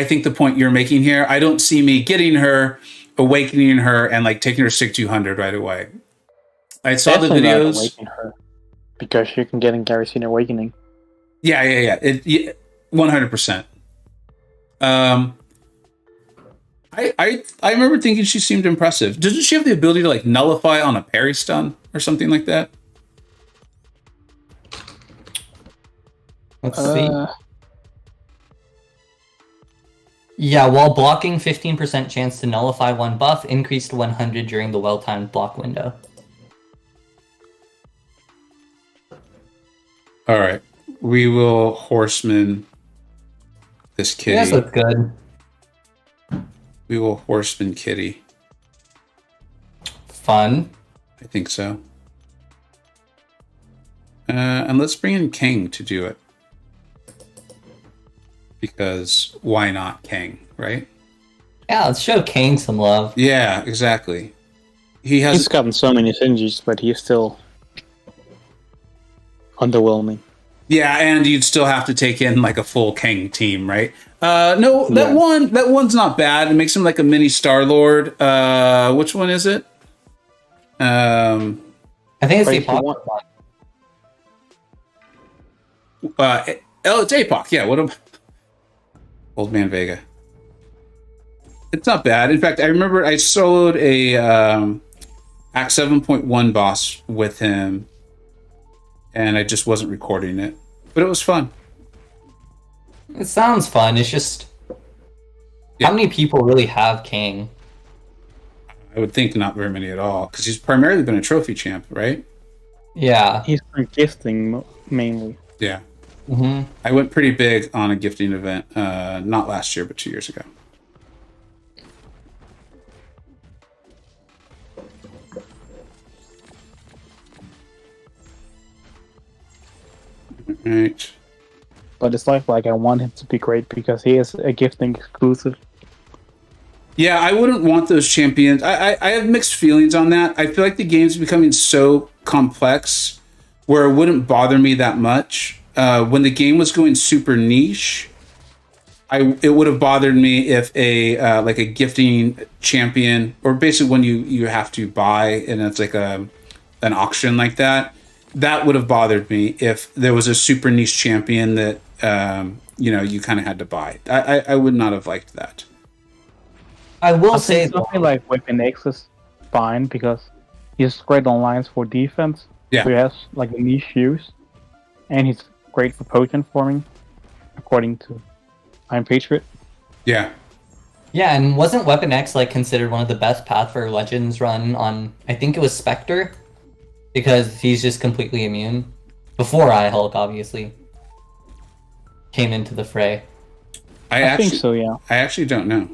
think the point you're making here, I don't see me getting her, awakening her, and like taking her sig 200 right away. I saw the videos. Not awaken her because you can get in Garrison Awakening. Yeah. 100%. I remember thinking she seemed impressive. Doesn't she have the ability to like nullify on a parry stun or something like that? Let's see. Yeah, while blocking, 15% chance to nullify one buff, increased to 100 during the well-timed block window. All right, we will horseman this kitty. Yes, that's good. We will horseman kitty. Fun. I think so. And let's bring in King to do it. Because why not King, right? Yeah, let's show Kane some love. Yeah, exactly. He's gotten so many synergies, but he's still underwhelming. Yeah, and you'd still have to take in like a full King team, right? That one's not bad. It makes him like a mini Star-Lord. Which one is it? I think it's the Apoc one. It's APOC. Yeah, what a Old Man Vega. It's not bad. In fact, I remember I soloed a Act 7.1 boss with him, and I just wasn't recording it, but it was fun. It sounds fun. It's just how many people really have King? I would think not very many at all, because he's primarily been a trophy champ, right? Yeah, he's for gifting mainly. Yeah. Mm-hmm. I went pretty big on a gifting event, not last year, but 2 years ago. Right. But it's like I want him to be great because he is a gifting exclusive. Yeah, I wouldn't want those champions. I have mixed feelings on that. I feel like the game's becoming so complex where it wouldn't bother me that much. When the game was going super niche, it would have bothered me if a gifting champion, or basically when you have to buy and it's like an auction like that, that would have bothered me if there was a super niche champion that you kind of had to buy. I would not have liked that. I will say something like Weapon X is fine because he's great on lines for defense. Yeah, so he has like a niche use, and he's great for potion forming, according to I'm Patriot. Yeah. Yeah, and wasn't Weapon X like considered one of the best Path for Legends run on? I think it was Spectre, because he's just completely immune. Before iHulk, obviously, came into the fray. I think so. Yeah. I actually don't know.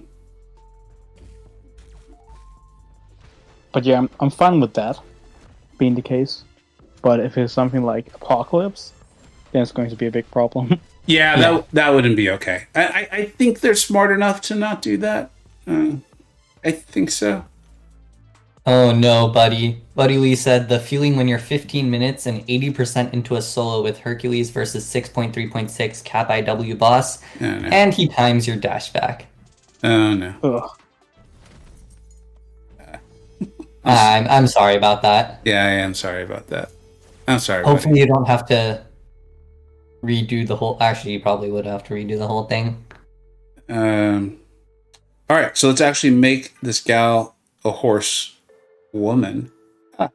But yeah, I'm fine with that being the case. But if it's something like Apocalypse, then it's going to be a big problem. Yeah, that wouldn't be okay. I think they're smart enough to not do that. I think so. Oh no, buddy. Buddy Lee said, the feeling when you're 15 minutes and 80% into a solo with Hercules versus 6.3.6 Cap IW boss, and he times your dash back. Oh no. Ugh. I'm sorry about that. Yeah, I am sorry about that. I'm sorry. Hopefully you don't have to redo the whole... Actually, you probably would have to redo the whole thing. All right, so let's actually make this gal a horse woman. Huh.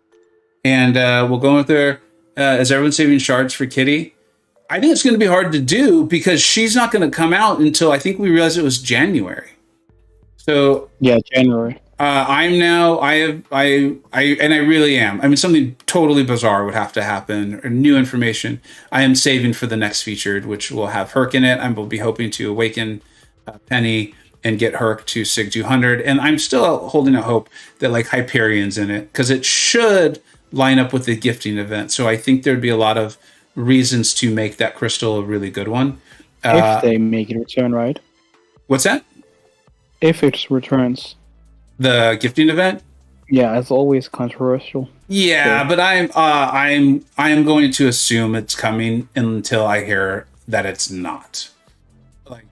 And we'll go with her. Is everyone saving shards for Kitty? I think it's going to be hard to do because she's not going to come out until I think we realized it was January. So yeah, January. I'm now. And I really am. I mean, something totally bizarre would have to happen, or new information. I am saving for the next featured, which will have Herc in it. I will be hoping to awaken Penny and get Herc to Sig 200. And I'm still holding out hope that like Hyperion's in it because it should line up with the gifting event. So I think there'd be a lot of reasons to make that crystal a really good one. If they make it return, right? What's that? If it returns. The gifting event? Yeah, it's always controversial. Yeah, So- but I'm going to assume it's coming until I hear that it's not. Like,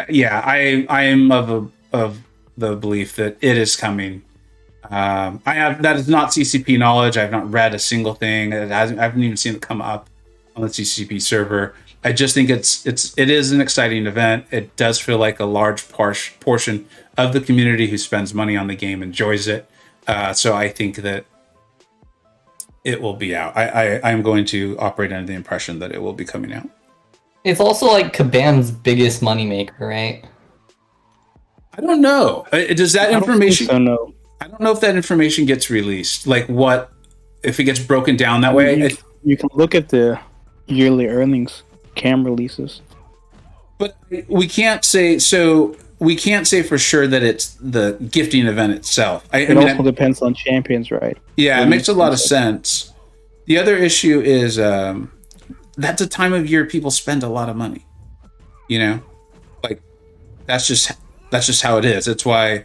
yeah, I am of the belief that it is coming. That is not CCP knowledge. I've not read a single thing. I haven't even seen it come up on the CCP server. I just think it is an exciting event. It does feel like a large portion of the community who spends money on the game enjoys it. So I think that it will be out. I'm going to operate under the impression that it will be coming out. It's also like Kabam's biggest moneymaker, right? I don't know. Does that information? So no. I don't know if that information gets released. Like what if it gets broken down that way? You can look at the yearly earnings cam releases. But we can't say so. We can't say for sure that it's the gifting event itself. It also depends on champions, right? Yeah, it makes a lot of sense. The other issue is that's a time of year people spend a lot of money. You know, like that's just how it is. That's why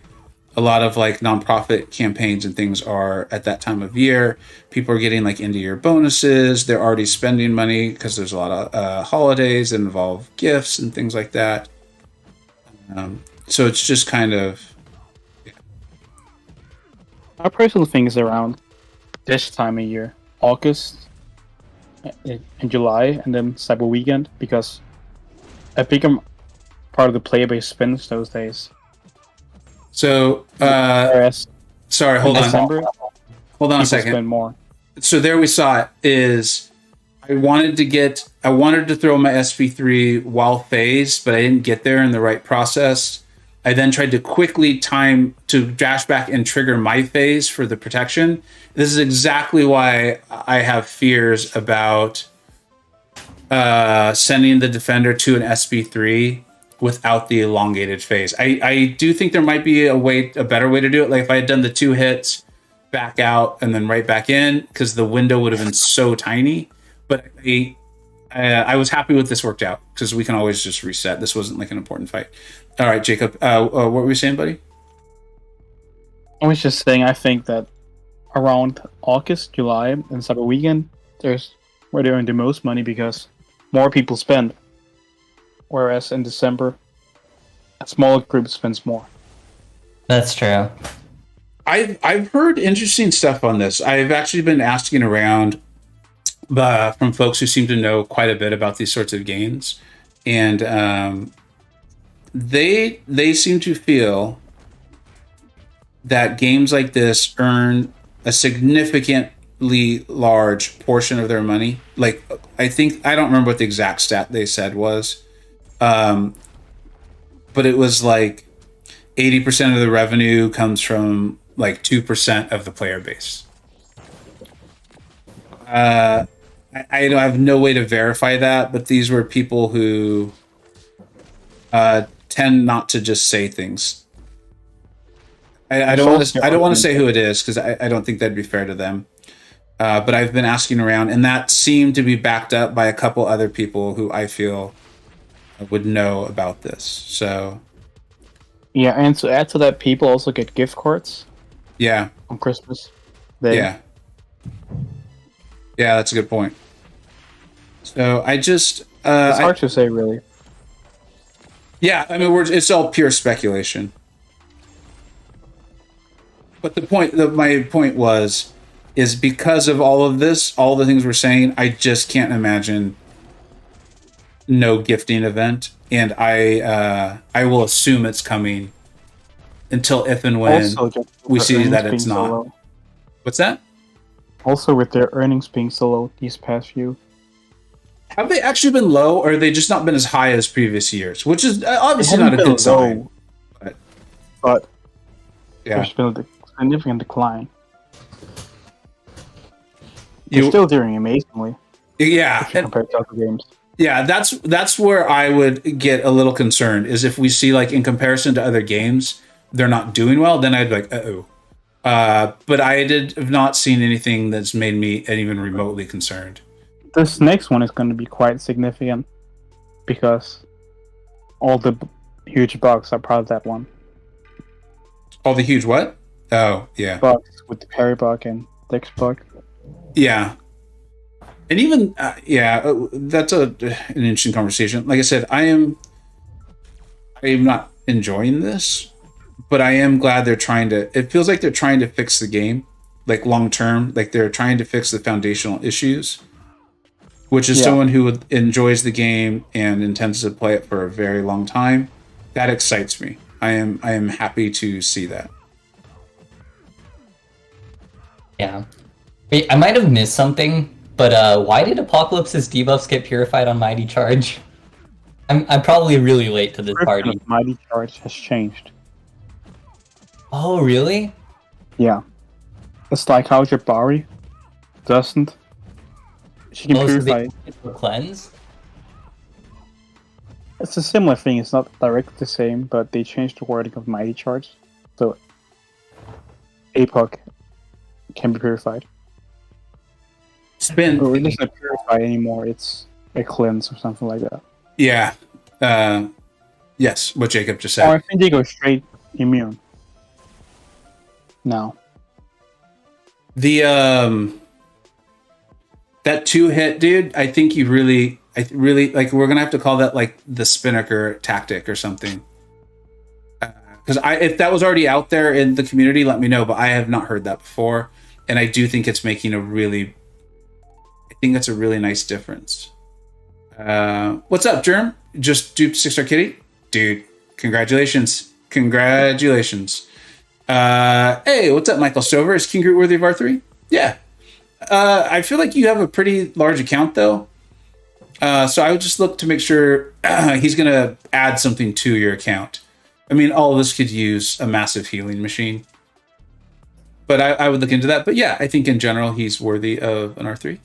a lot of like nonprofit campaigns and things are at that time of year. People are getting like end of year bonuses. They're already spending money because there's a lot of holidays that involve gifts and things like that. So it's just kind of. Yeah. I personally think it's around this time of year, August and July, and then Cyber Weekend, because a bigger part of the player base spends those days. So, Whereas sorry, hold on. December, Hold on a people second. spend more. So there we saw it. Is I wanted to throw my SP3 while phase, but I didn't get there in the right process. I then tried to quickly time to dash back and trigger my phase for the protection. This is exactly why I have fears about sending the defender to an SP3 without the elongated phase. I do think there might be a better way to do it. Like if I had done the 2 hits, back out, and then right back in, because the window would have been so tiny. But I was happy with this worked out, because we can always just reset. This wasn't like an important fight. All right, Jacob, what were we saying, buddy? I was just saying, I think that around August, July, and Cyber Weekend, there's where they earn the most money because more people spend. Whereas in December, a smaller group spends more. That's true. I've heard interesting stuff on this. I've actually been asking around from folks who seem to know quite a bit about these sorts of games, and they seem to feel that games like this earn a significantly large portion of their money. Like I don't remember what the exact stat they said was, but it was like 80% of the revenue comes from like 2% of the player base. I have no way to verify that, but these were people who tend not to just say things. I don't want to say who it is because I don't think that'd be fair to them. But I've been asking around, and that seemed to be backed up by a couple other people who I feel would know about this. So Yeah, and to add to that, people also get gift cards yeah, on Christmas Day. yeah, that's a good point. So I just It's hard to say, really. yeah, I mean it's all pure speculation. But my point is because of all of this, all the things we're saying, I just can't imagine no gifting event, and I will assume it's coming until if and when we see that it's not. So What's that? Also, with their earnings being so low these past few. Have they actually been low, or have they just not been as high as previous years? Which is obviously not a good sign. But yeah, there's been a significant decline. You're still doing amazingly. Yeah, compared to other games. Yeah, that's where I would get a little concerned. Is if we see like in comparison to other games, they're not doing well, then I'd be like, uh-oh. But I have not seen anything that's made me even remotely concerned. This next one is going to be quite significant because all the huge bugs are part of that one. All the huge what? Oh, yeah. Bugs with the parry bug and Dex bug. Yeah. And even, that's an interesting conversation. Like I said, I am not enjoying this, but I am glad it feels like they're trying to fix the game, like long term, like they're trying to fix the foundational issues, which is someone who enjoys the game and intends to play it for a very long time. That excites me. I am happy to see that. Yeah. Wait, I might have missed something. But why did Apocalypse's debuffs get purified on Mighty Charge? I'm probably really late to this party. Mighty Charge has changed. Oh, really? Yeah. It's like how Jabari doesn't. She can purify. So cleanse? It's a similar thing. It's not directly the same, but they changed the wording of Mighty Charge. So APOC can be purified. Spin. Or it doesn't purify anymore. It's a cleanse or something like that. Yeah. Yes, what Jacob just said. Or I think they go straight immune. No. The that 2-hit, dude, I think I really like. We're gonna have to call that like the Spinnaker tactic or something. Because if that was already out there in the community, let me know. But I have not heard that before, and I do think it's making a really nice difference. What's up, Germ? Just duped 6-star kitty? Dude, congratulations. Hey, what's up, Michael Stover? Is King Groot worthy of R3? Yeah. I feel like you have a pretty large account, though. So I would just look to make sure he's going to add something to your account. I mean, all of us could use a massive healing machine. But I would look into that. But yeah, I think in general, he's worthy of an R3.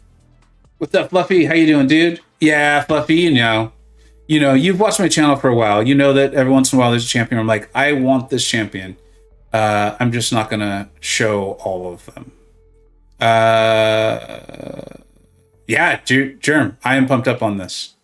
What's up, Fluffy? How you doing, dude? Yeah, Fluffy, you know, you've watched my channel for a while. You know that every once in a while there's a champion where I'm like, I want this champion. I'm just not going to show all of them. Yeah, Germ, I am pumped up on this.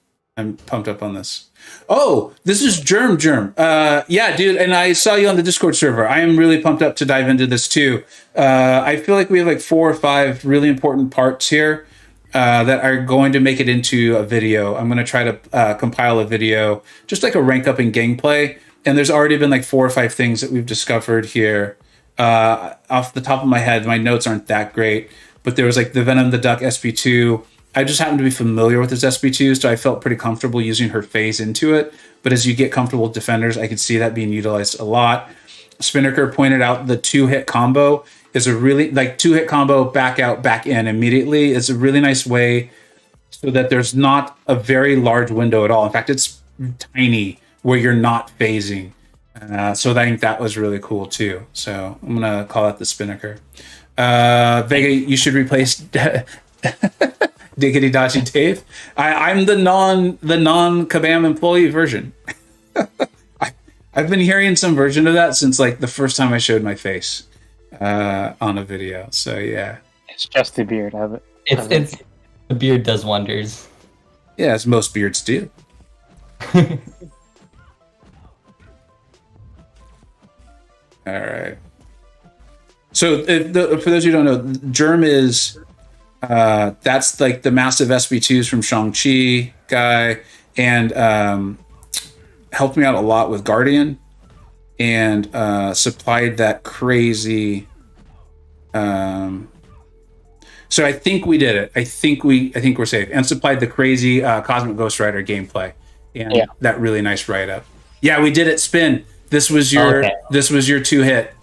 Oh, this is Germ. Yeah, dude, and I saw you on the Discord server. I am really pumped up to dive into this too. I feel like we have like 4 or 5 really important parts here. That are going to make it into a video. I'm going to try to compile a video, just like a rank up in gameplay. And there's already been like 4 or 5 things that we've discovered here. Off the top of my head, my notes aren't that great, but there was like the Venom the Duck SP2. I just happened to be familiar with this SP2, so I felt pretty comfortable using her phase into it. But as you get comfortable with defenders, I could see that being utilized a lot. Spinnaker pointed out the 2-hit combo is a really, like 2-hit combo, back out, back in immediately. It's a really nice way so that there's not a very large window at all. In fact, it's tiny where you're not phasing. So I think that was really cool too. So I'm going to call that the Spinnaker. Vega, you should replace Diggity Dodgy Dave. I'm the non-Kabam employee version. I've been hearing some version of that since like the first time I showed my face on a video. So yeah, it's just the beard. It's the beard does wonders. Yeah, as most beards do. All right. So for those who don't know, Germ is that's like the massive SB2s from Shang-Chi guy, and helped me out a lot with Guardian, and supplied that crazy. So I think we did it. I think we're safe, and supplied the crazy Cosmic Ghost Rider gameplay, and that really nice write up. Yeah, we did it. Spin. This was your 2-hit.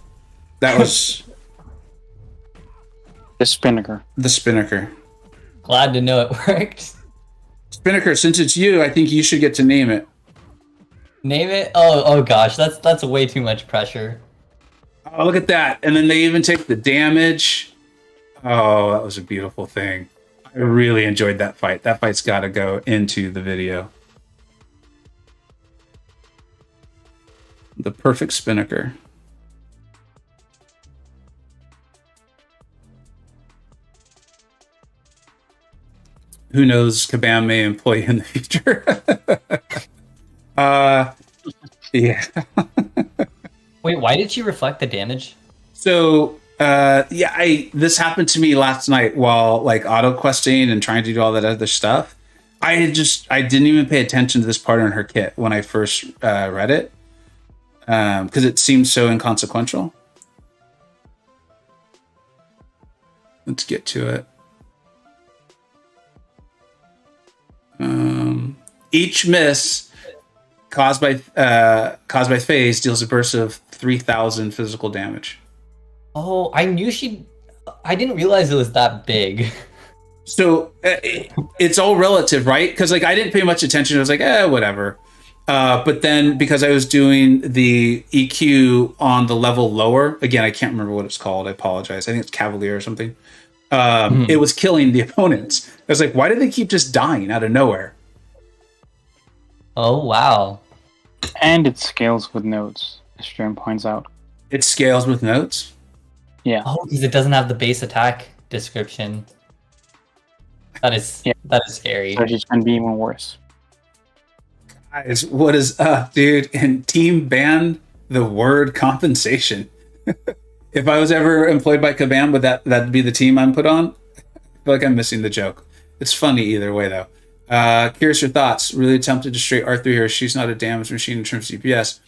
That was The Spinnaker. the Spinnaker. Glad to know it worked. Spinnaker, since it's you, I think you should get to name it. Name it? Oh gosh, that's way too much pressure. Oh, look at that. And then they even take the damage. Oh, that was a beautiful thing. I really enjoyed that fight. That fight's got to go into the video. The perfect Spinnaker. Who knows, Kabam may employ you in the future. Yeah. Wait, why did she reflect the damage? So, this happened to me last night while like auto questing and trying to do all that other stuff. I didn't even pay attention to this part in her kit when I first read it because it seemed so inconsequential. Let's get to it. Each miss caused by phase deals a burst of 3,000 physical damage. Oh, I didn't realize it was that big. So it's all relative, right? Because like I didn't pay much attention. I was like, whatever. But then because I was doing the EQ on the level lower, again, I can't remember what it's called. I apologize. I think it's Cavalier or something. It was killing the opponents. I was like, why do they keep just dying out of nowhere? Oh, wow. And it scales with nodes, as Stream points out. It scales with notes? Yeah. Oh, because it doesn't have the base attack description. That is scary. So it's going to be even worse. Guys, what is up, dude? And team banned the word compensation. If I was ever employed by Kabam, would that'd be the team I'm put on? I feel like I'm missing the joke. It's funny either way, though. Curious your thoughts. Really tempted to straight R3 here. She's not a damage machine in terms of DPS,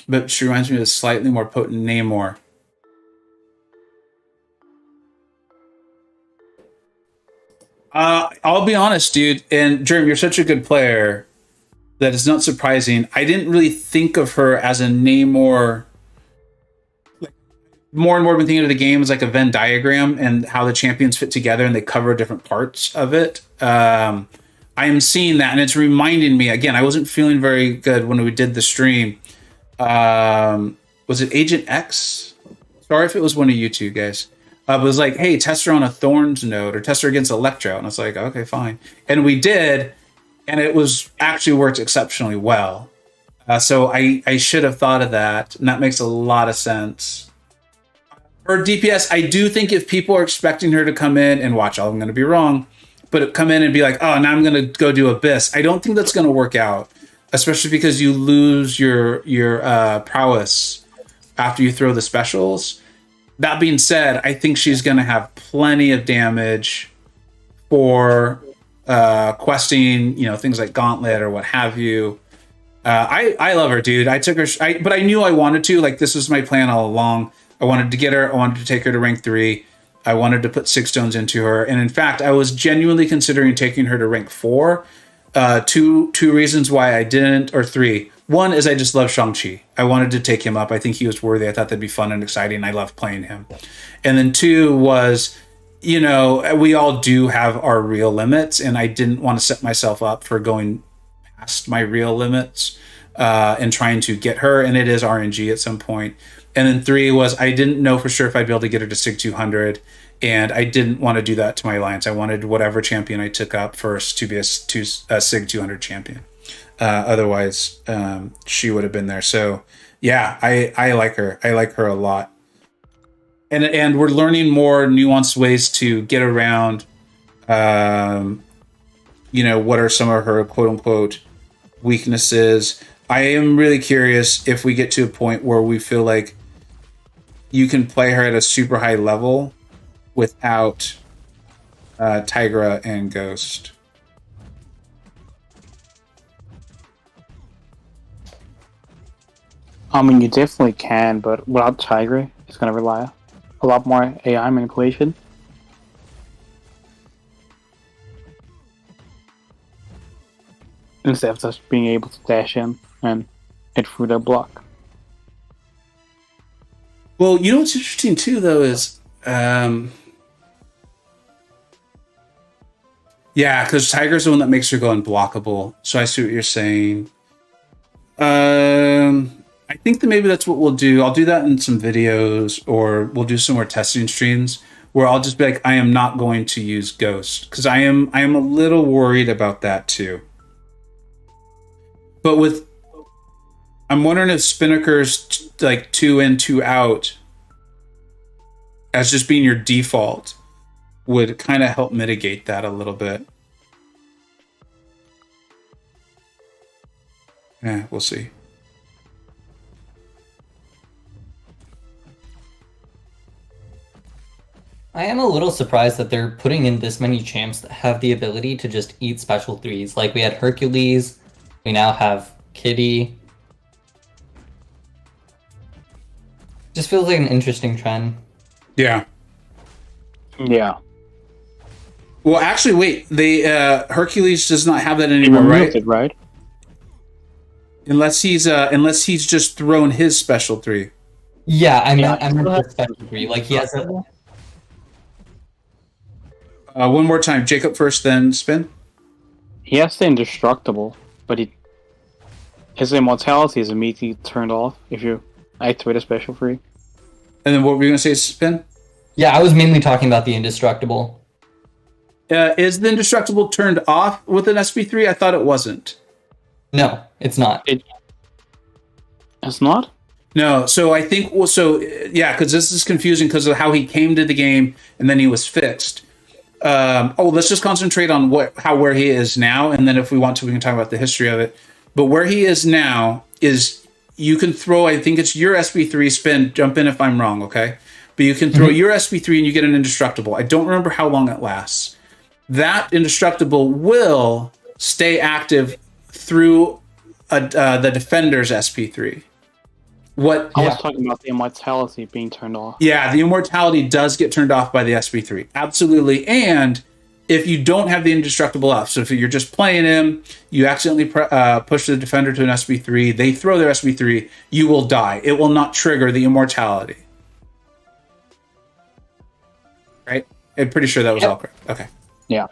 but she reminds me of a slightly more potent Namor. I'll be honest, dude, and Jerm, you're such a good player that it's not surprising. I didn't really think of her as a Namor. More and more been thinking of the game as like a Venn diagram and how the champions fit together and they cover different parts of it. I am seeing that and it's reminding me, again, I wasn't feeling very good when we did the stream. Was it Agent X? Sorry if it was one of you two guys. It was like, hey, test her on a Thorns node or test her against Electro. And I was like, okay, fine. And we did, and it was actually worked exceptionally well. So I should have thought of that, and that makes a lot of sense. Her DPS, I do think if people are expecting her to come in and watch, I'm going to be wrong, but come in and be like, oh, now I'm going to go do Abyss. I don't think that's going to work out, especially because you lose your prowess after you throw the specials. That being said, I think she's going to have plenty of damage for questing, things like Gauntlet or what have you. I love her, dude. I took her, but I knew I wanted to. Like, this was my plan all along. I wanted to get her. I wanted to take her to rank 3. I wanted to put 6 stones into her. And in fact, I was genuinely considering taking her to rank 4. Two reasons why I didn't, or 3. One is I just love Shang-Chi. I wanted to take him up. I think he was worthy. I thought that'd be fun and exciting. I love playing him. And then 2 was, we all do have our real limits, and I didn't want to set myself up for going past my real limits and trying to get her, and it is RNG at some point. And then 3 was I didn't know for sure if I'd be able to get her to SIG 200, and I didn't want to do that to my alliance. I wanted whatever champion I took up first to be a SIG 200 champion. Otherwise, she would have been there. So, yeah, I like her. I like her a lot. And we're learning more nuanced ways to get around, what are some of her quote-unquote weaknesses. I am really curious if we get to a point where we feel like you can play her at a super high level without Tigra and Ghost. I mean, you definitely can, but without Tigra, it's going to rely a lot more AI manipulation. Instead of just being able to dash in and hit through their block. Well, you know what's interesting too, though, is yeah, because Tiger's the one that makes her go unblockable. So I see what you're saying. I think that maybe that's what we'll do. I'll do that in some videos, or we'll do some more testing streams where I'll just be like, I am not going to use Ghost, because I am a little worried about that too. But I'm wondering if Spinnaker's like 2 in, 2 out as just being your default would kind of help mitigate that a little bit. Yeah, we'll see. I am a little surprised that they're putting in this many champs that have the ability to just eat special threes. Like we had Hercules, we now have Kitty. Just feels like an interesting trend. Yeah. Yeah. Well, actually, wait. They Hercules does not have that anymore, right? It, right? Unless he's just thrown his special 3. Yeah, I meant the special 3. Like he has a... One more time, Jacob first, then Spin. He has the indestructible, but his immortality is immediately turned off if you activate a special 3. And then what were you going to say, Spin? Yeah, I was mainly talking about the indestructible. Is the indestructible turned off with an SP3? I thought it wasn't. No, it's not. It's not? No, so I think, well, so yeah, because this is confusing because of how he came to the game and then he was fixed. Let's just concentrate on where he is now, and then if we want to, we can talk about the history of it. But where he is now is you can throw, I think it's your SP3 Spin, jump in if I'm wrong, okay? But you can throw your SP3 and you get an indestructible. I don't remember how long it lasts. That indestructible will stay active through the defender's SP3. I was talking about the immortality being turned off. Yeah, the immortality does get turned off by the SP3. Absolutely. And if you don't have the indestructible up, so if you're just playing him, you accidentally push the defender to an SP3, they throw their SP3, you will die. It will not trigger the immortality. Right? I'm pretty sure that was all correct. Okay. Yeah.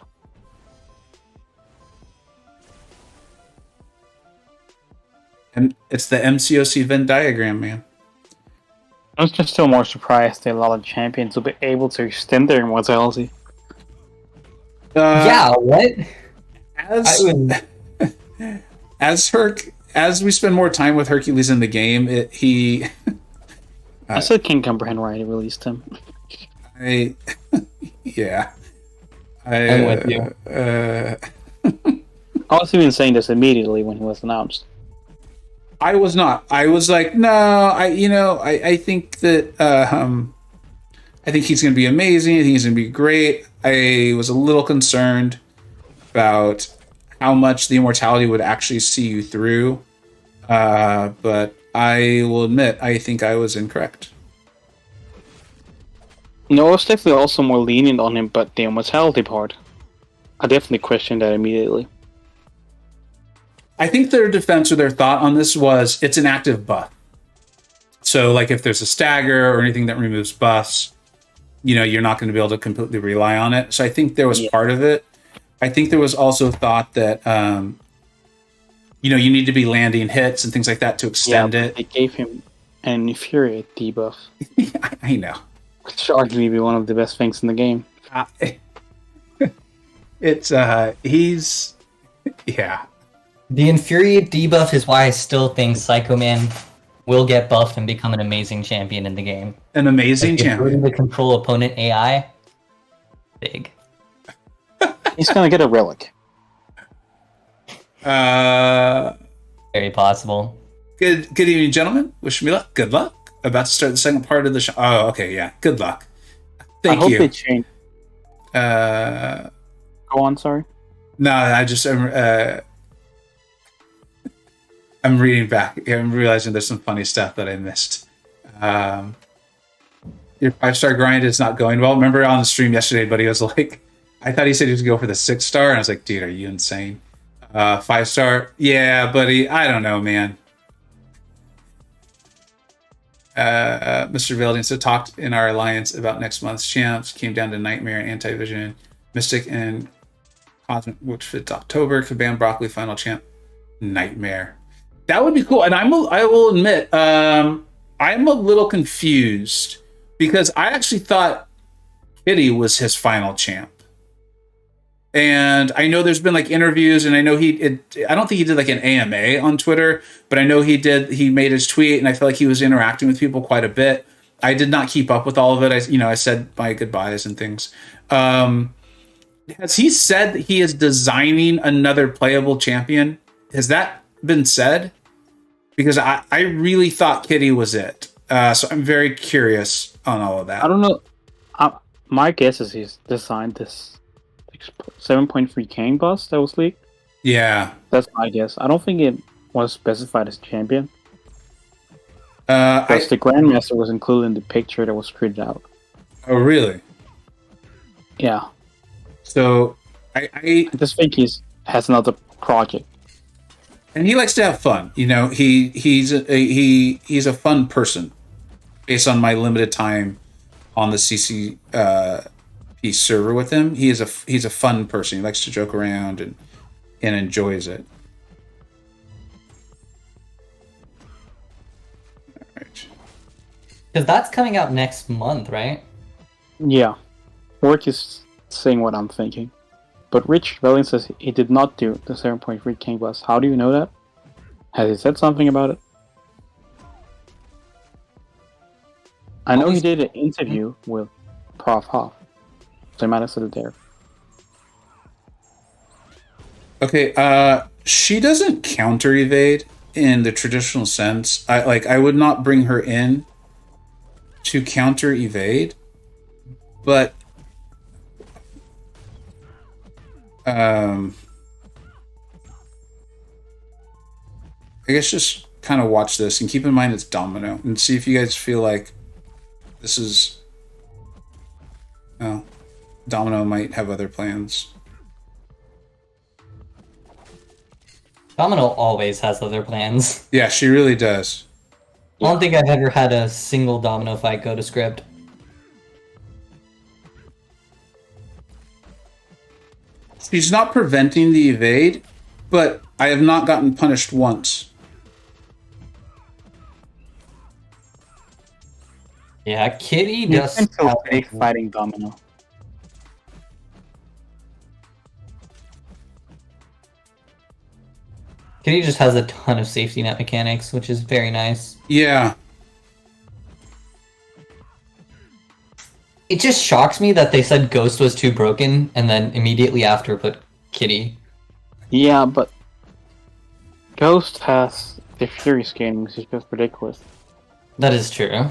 And it's the MCoC Venn diagram, man. I was just still more surprised that a lot of champions will be able to extend their immortality. What? As we spend more time with Hercules in the game, I still can't comprehend why they released him. I'm with you. I was even saying this immediately when he was announced. I was not. I was like, no. I think that I think he's going to be amazing. I think he's going to be great. I was a little concerned about how much the immortality would actually see you through, but I will admit I think I was incorrect. No, I was definitely also more lenient on him, but the immortality part, I definitely questioned that immediately. I think their defense or their thought on this was it's an active buff. So, like, if there's a stagger or anything that removes buffs, you're not going to be able to completely rely on it. So I think there was part of it. I think there was also thought that, you need to be landing hits and things like that to extend it. They gave him an infuriate debuff. I know. Which arguably be one of the best things in the game. The infuriate debuff is why I still think Psycho Man will get buffed and become an amazing champion in the game. An amazing champion. To control opponent AI. Big. He's gonna get a relic. Very possible. Good evening, gentlemen. Wish me luck. Good luck. About to start the second part of the show. Oh, okay, yeah. Good luck. Thank you. I hope they change. Go on, sorry. No, I'm reading back. I'm realizing there's some funny stuff that I missed. Your 5-star grind is not going well. Remember on the stream yesterday, buddy was like, I thought he said he was going to go for the 6-star, and I was like, dude, are you insane? 5-star? Yeah, buddy. I don't know, man. Mr. Valdin so talked in our alliance about next month's champs. Came down to Nightmare, Anti-Vision, Mystic, and Cosmic, which fits October. Kabam, Broccoli, final champ, Nightmare. That would be cool. And I will admit, I'm a little confused because I actually thought Kitty was his final champ. And I know there's been like interviews, and I know I don't think he did like an AMA on Twitter, but I know he made his tweet, and I feel like he was interacting with people quite a bit. I did not keep up with all of it. I said my goodbyes and things. Has he said that he is designing another playable champion? Has that been said? Because I really thought Kitty was it. So I'm very curious on all of that. I don't know. My guess is he's designed this 7.3 King boss that was leaked. Yeah. That's my guess. I don't think it was specified as champion. Because the Grandmaster was included in the picture that was printed out. Oh, really? Yeah. So, I just think has another project. And he likes to have fun. He's a fun person based on my limited time on the CC server with him. He's a fun person. He likes to joke around and enjoys it. All right. Because that's coming out next month, right? Yeah. Work is saying what I'm thinking. But Rich Velling says he did not do the 7.3 King boss. How do you know that? Has he said something about it? I know he did an interview with Prof. Hoff. So I might have said it there. Okay, she doesn't counter evade in the traditional sense. I would not bring her in to counter evade, but I guess just kind of watch this and keep in mind it's Domino and see if you guys feel like this is. Oh, Domino might have other plans. Domino always has other plans. Yeah, she really does. I don't think I've ever had a single Domino fight go to script. She's not preventing the evade, but I have not gotten punished once. Yeah, Kitty just so big fighting Domino. Kitty just has a ton of safety net mechanics, which is very nice. Yeah. It just shocks me that they said Ghost was too broken, and then immediately after put Kitty. Yeah, but Ghost has the Fury skin, which is just ridiculous. That is true.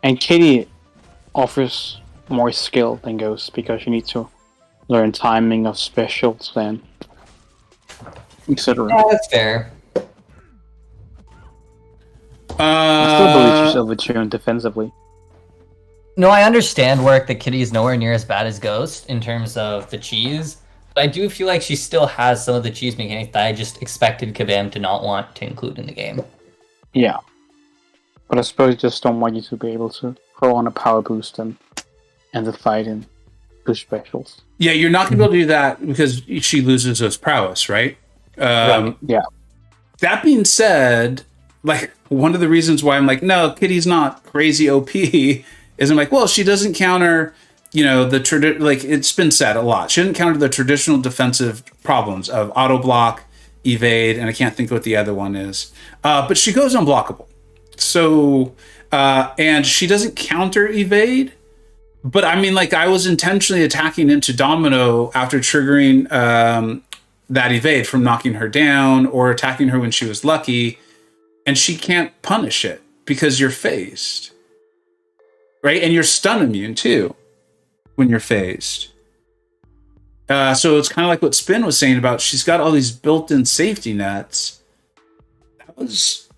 And Kitty offers more skill than Ghost because you need to learn timing of specials and etc. Yeah, that's fair. I still believe she's overtuned defensively. No, I understand work that Kitty is nowhere near as bad as Ghost in terms of the cheese, but I do feel like she still has some of the cheese mechanics that I just expected Kabam to not want to include in the game. Yeah. But I suppose I just don't want you to be able to throw on a power boost and the fight and push specials. Yeah, you're not going to be able to do that because she loses those prowess, right? Right. Yeah. That being said, like, one of the reasons why I'm like, no, Kitty's not crazy OP is I'm like, well, she doesn't counter, the like it's been said a lot. She doesn't counter the traditional defensive problems of auto block, evade, and I can't think what the other one is. But she goes unblockable. So, and she doesn't counter evade. But I mean, like, I was intentionally attacking into Domino after triggering that evade from knocking her down or attacking her when she was lucky. And she can't punish it because you're phased. Right? And you're stun immune too when you're phased. So it's kind of like what Spin was saying about she's got all these built-in safety nets. That was...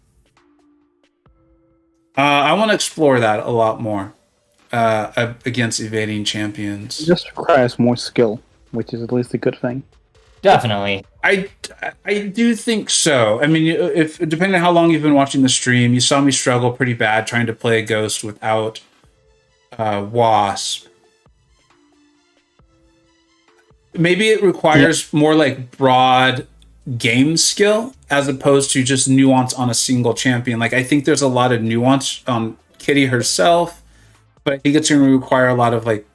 I want to explore that a lot more against evading champions. It just requires more skill, which is at least a good thing. Definitely. I do think so. I mean, if depending on how long you've been watching the stream, you saw me struggle pretty bad trying to play a Ghost without Wasp. Maybe it requires more like broad game skill as opposed to just nuance on a single champion. Like I think there's a lot of nuance on Kitty herself, but I think it's going to require a lot of like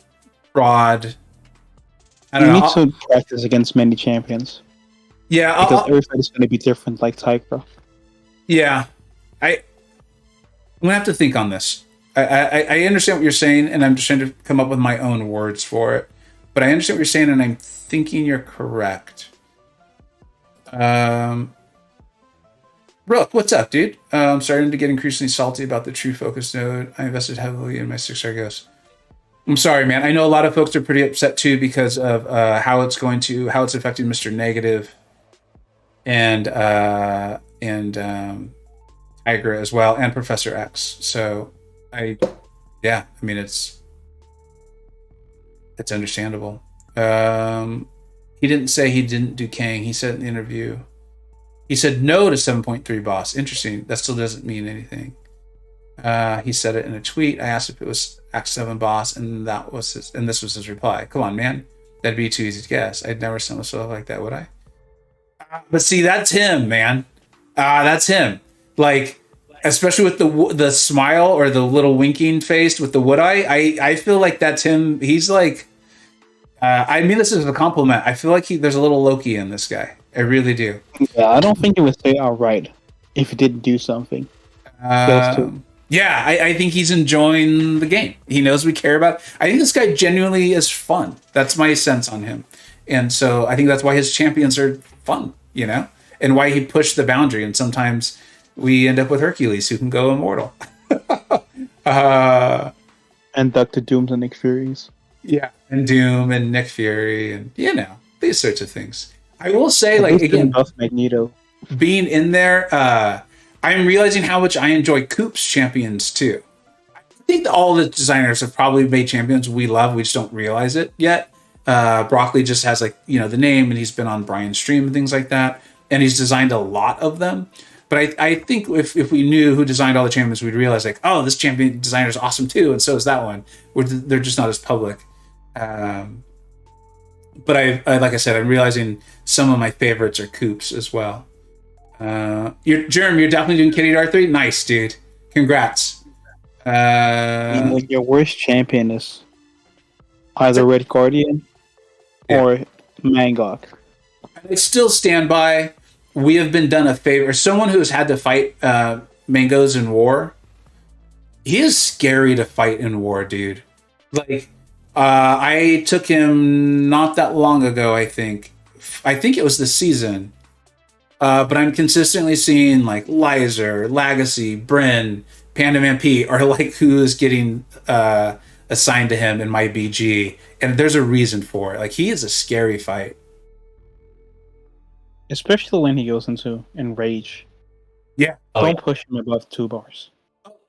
broad. I don't know. You need to practice against many champions. Yeah, because everybody's going to be different, like Tygra. Yeah, I'm gonna have to think on this. I understand what you're saying, and I'm just trying to come up with my own words for it. But I understand what you're saying, and I'm thinking you're correct. Rook, what's up, dude? I'm starting to get increasingly salty about the True Focus node. I invested heavily in my 6-star Ghost. I'm sorry, man. I know a lot of folks are pretty upset too because of how it's affecting Mr. Negative and Tigra as well, and Professor X. So I mean it's understandable. He didn't say he didn't do Kang. He said in the interview, he said no to 7.3 boss. Interesting. That still doesn't mean anything. He said it in a tweet. I asked if it was Act 7 boss, and this was his reply. Come on, man. That'd be too easy to guess. I'd never seen myself like that, would I? But see, that's him, man. That's him. Like, especially with the smile or the little winking face with the wood eye. I feel like that's him. He's like, I mean this is a compliment. I feel like there's a little Loki in this guy. I really do. Yeah, I don't think it would say outright if he didn't do something. Yeah, I think he's enjoying the game. He knows we care about it. I think this guy genuinely is fun. That's my sense on him. And so I think that's why his champions are fun, you know? And why he pushed the boundary. And sometimes we end up with Hercules, who can go immortal. And Dr. Dooms and Nick Furies. Yeah, and Doom and Nick Fury and, you know, these sorts of things. I will say, like, again, Magneto. Being in there, I'm realizing how much I enjoy Coop's champions too. I think that all the designers have probably made champions we love. We just don't realize it yet. Broccoli just has like, you know, the name, and he's been on Brian's stream and things like that. And he's designed a lot of them. But I think if we knew who designed all the champions, we'd realize like, oh, this champion designer is awesome too. And so is that one. They're just not as public. But I like I said, I'm realizing some of my favorites are Coop's as well. You're definitely doing Kitty Dart 3? Nice, dude. Congrats. Your worst champion is either Red Guardian or MCoC. I still stand by. We have been done a favor. Someone who has had to fight Mangoes in war. He is scary to fight in war, dude. Like, I took him not that long ago. I think it was this season. But I'm consistently seeing like Lizer, Legacy, Bryn, Panda Man P are like who is getting assigned to him in my BG, and there's a reason for it. Like he is a scary fight, especially when he goes into enrage. Yeah, don't push him above 2 bars.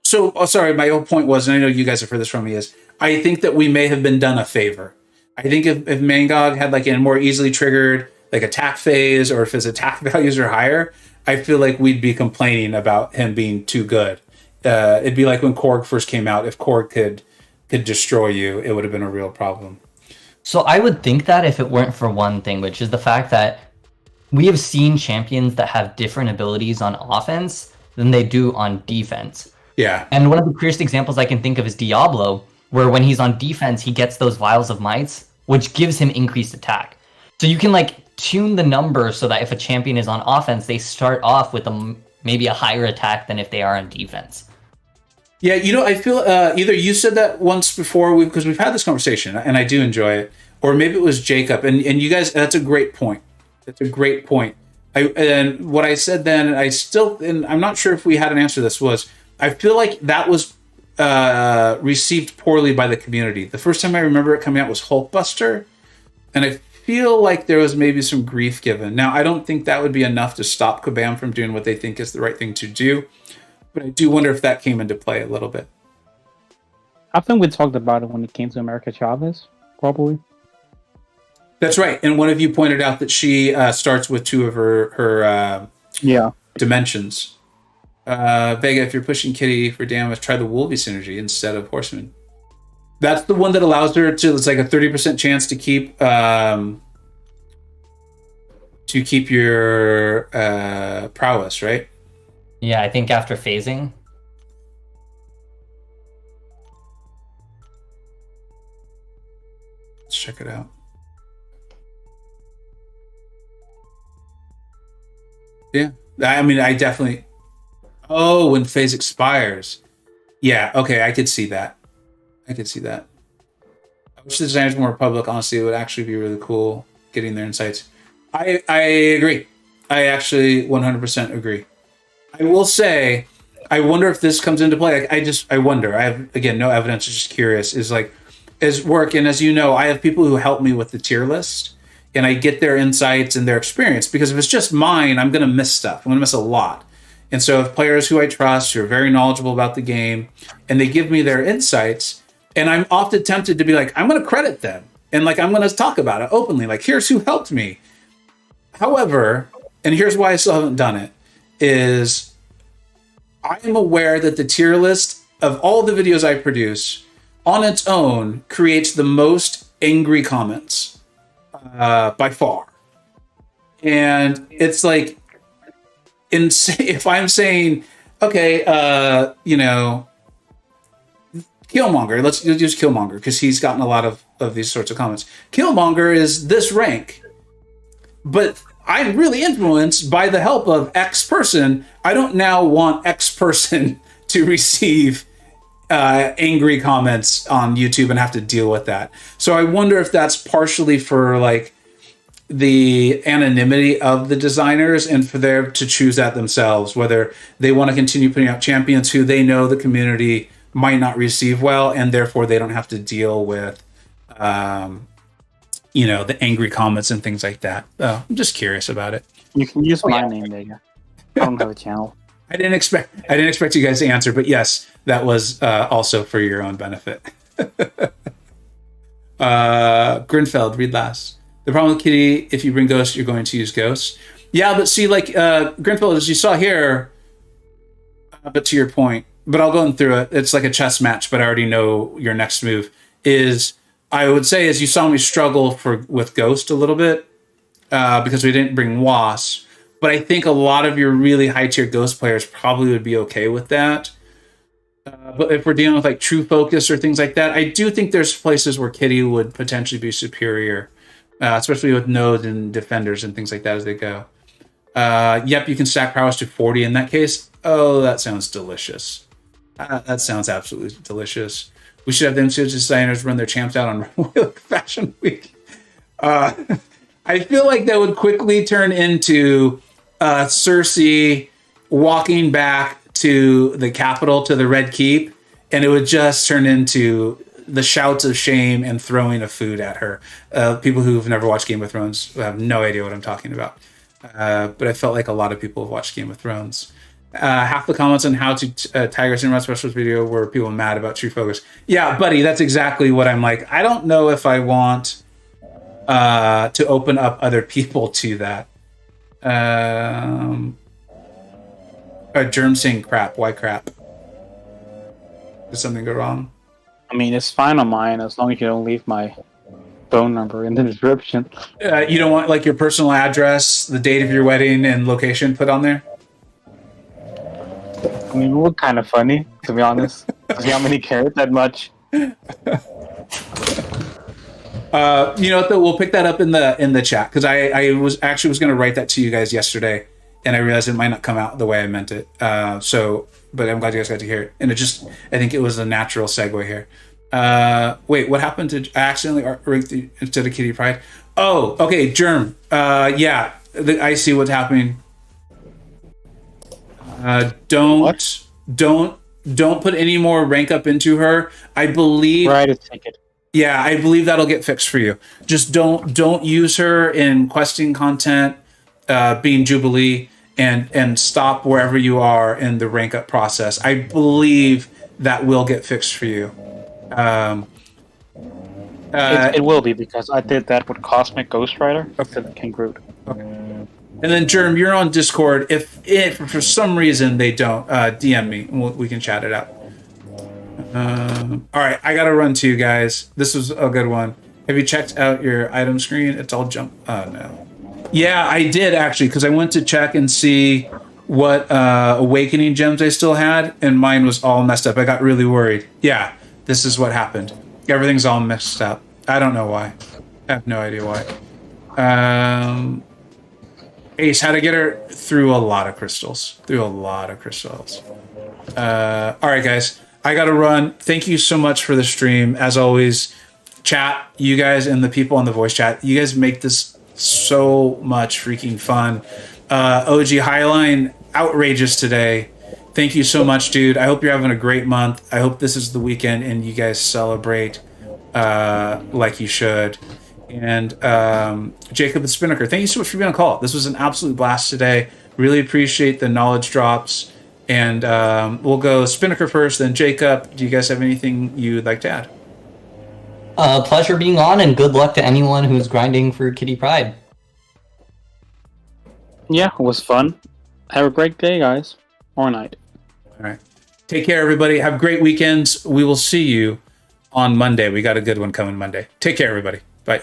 So, sorry, my whole point was, and I know you guys have heard this from me, is I think that we may have been done a favor. I think if MCoC had like a more easily triggered like attack phase, or if his attack values are higher, I feel like we'd be complaining about him being too good. It'd be like when Korg first came out. If Korg could destroy you, it would have been a real problem. So I would think that if it weren't for one thing, which is the fact that we have seen champions that have different abilities on offense than they do on defense. Yeah. And one of the clearest examples I can think of is Diablo, where when he's on defense, he gets those Vials of Mights, which gives him increased attack. So you can like tune the number so that if a champion is on offense, they start off with maybe a higher attack than if they are on defense. Yeah, you know, I feel either you said that once before, because we've had this conversation, and I do enjoy it, or maybe it was Jacob, and you guys, that's a great point. That's a great point. And what I said then, and I'm not sure if we had an answer to this, was I feel like that was received poorly by the community. The first time I remember it coming out was Hulkbuster, and I feel like there was maybe some grief given. Now, I don't think that would be enough to stop Kabam from doing what they think is the right thing to do, but I do wonder if that came into play a little bit. I think we talked about it when it came to America Chavez, probably. That's right. And one of you pointed out that she starts with 2 of her dimensions. Vega, if you're pushing Kitty for damage, try the Wolvie synergy instead of Horseman. That's the one that allows her to. It's like a 30% chance to keep your prowess, right? Yeah, I think after phasing. Let's check it out. Yeah, I mean, I definitely. Oh, when phase expires. Yeah, okay, I could see that. I wish the designers were more public. Honestly, it would actually be really cool getting their insights. I agree. I actually 100% agree. I will say, I wonder if this comes into play. I wonder. I have, again, no evidence. Just curious. Is like, as work, and as you know, I have people who help me with the tier list, and I get their insights and their experience, because if it's just mine, I'm going to miss stuff. I'm going to miss a lot. And so if players who I trust, who are very knowledgeable about the game, and they give me their insights, and I'm often tempted to be like, I'm going to credit them. And like, I'm going to talk about it openly. Like, here's who helped me. However, and here's why I still haven't done it, is I am aware that the tier list of all the videos I produce on its own creates the most angry comments by far. And it's like, if I'm saying, okay, Killmonger, let's use Killmonger because he's gotten a lot of these sorts of comments. Killmonger is this rank, but I'm really influenced by the help of X person. I don't now want X person to receive angry comments on YouTube and have to deal with that. So I wonder if that's partially for like the anonymity of the designers and for them to choose that themselves, whether they want to continue putting out champions who they know the community might not receive well, and therefore they don't have to deal with the angry comments and things like that. I'm just curious about it. You can use my name, Vega. I don't have a channel. I didn't expect you guys to answer, but yes, that was also for your own benefit. Grinfeld, read last. The problem with Kitty, if you bring Ghost, you're going to use Ghost. Yeah, but see, like Grinfeld, as you saw here, but to your point, but I'll go through it. It's like a chess match, but I already know your next move is. I would say, as you saw me struggle with Ghost a little bit because we didn't bring Wasp, but I think a lot of your really high tier Ghost players probably would be okay with that. But if we're dealing with like True Focus or things like that, I do think there's places where Kitty would potentially be superior, especially with nodes and defenders and things like that as they go. Yep, you can stack prowess to 40 in that case. Oh, that sounds delicious. That sounds absolutely delicious. We should have the MCoC designers run their champs out on Fashion Week. I feel like that would quickly turn into Cersei walking back to the capital, to the Red Keep, and it would just turn into the shouts of shame and throwing of food at her. People who've never watched Game of Thrones have no idea what I'm talking about. But I felt like a lot of people have watched Game of Thrones. Half the comments on how to Tiger Cinema Specialist video were people mad about True Focus. Yeah, buddy, that's exactly what I'm like. I don't know if I want to open up other people to that. Germ saying crap. Why crap? Did something go wrong? I mean, it's fine on mine as long as you don't leave my phone number in the description. You don't want like your personal address, the date of your wedding, and location put on there? I mean, it would kind of funny, to be honest. See how many cares that much. You know what? Though we'll pick that up in the chat because I was going to write that to you guys yesterday, and I realized it might not come out the way I meant it. But I'm glad you guys got to hear it, and I think it was a natural segue here. Wait, what happened to? I accidentally ranked instead of Kitty Pryde. Oh, okay, Germ. Yeah, I see what's happening. Don't put any more rank up into her. I believe. Right, it's ticket. Yeah, I believe that'll get fixed for you. Just don't use her in questing content, being Jubilee, and stop wherever you are in the rank up process. I believe that will get fixed for you. It will be because I did that with Cosmic Ghost Rider instead of King Groot. Okay. And then Germ, you're on Discord. If for some reason they don't, DM me and we can chat it out. All right, I gotta run to you guys. This was a good one. Have you checked out your item screen? It's all jump. Oh no. Yeah, I did actually, because I went to check and see what awakening gems I still had, and mine was all messed up. I got really worried. Yeah, this is what happened. Everything's all messed up. I don't know why. I have no idea why. Ace, how to get her through a lot of crystals. All right, guys. I gotta run. Thank you so much for the stream. As always, chat, you guys and the people on the voice chat, you guys make this so much freaking fun. OG Highline, outrageous today. Thank you so much, dude. I hope you're having a great month. I hope this is the weekend and you guys celebrate like you should. And Jacob and Spinnaker, thank you so much for being on call. This was an absolute blast today. Really appreciate the knowledge drops. And we'll go Spinnaker first, then Jacob. Do you guys have anything you'd like to add? Pleasure being on, and good luck to anyone who's grinding for Kitty Pryde. Yeah, it was fun. Have a great day, guys. Or night. All right. Take care, everybody. Have great weekends. We will see you on Monday. We got a good one coming Monday. Take care, everybody.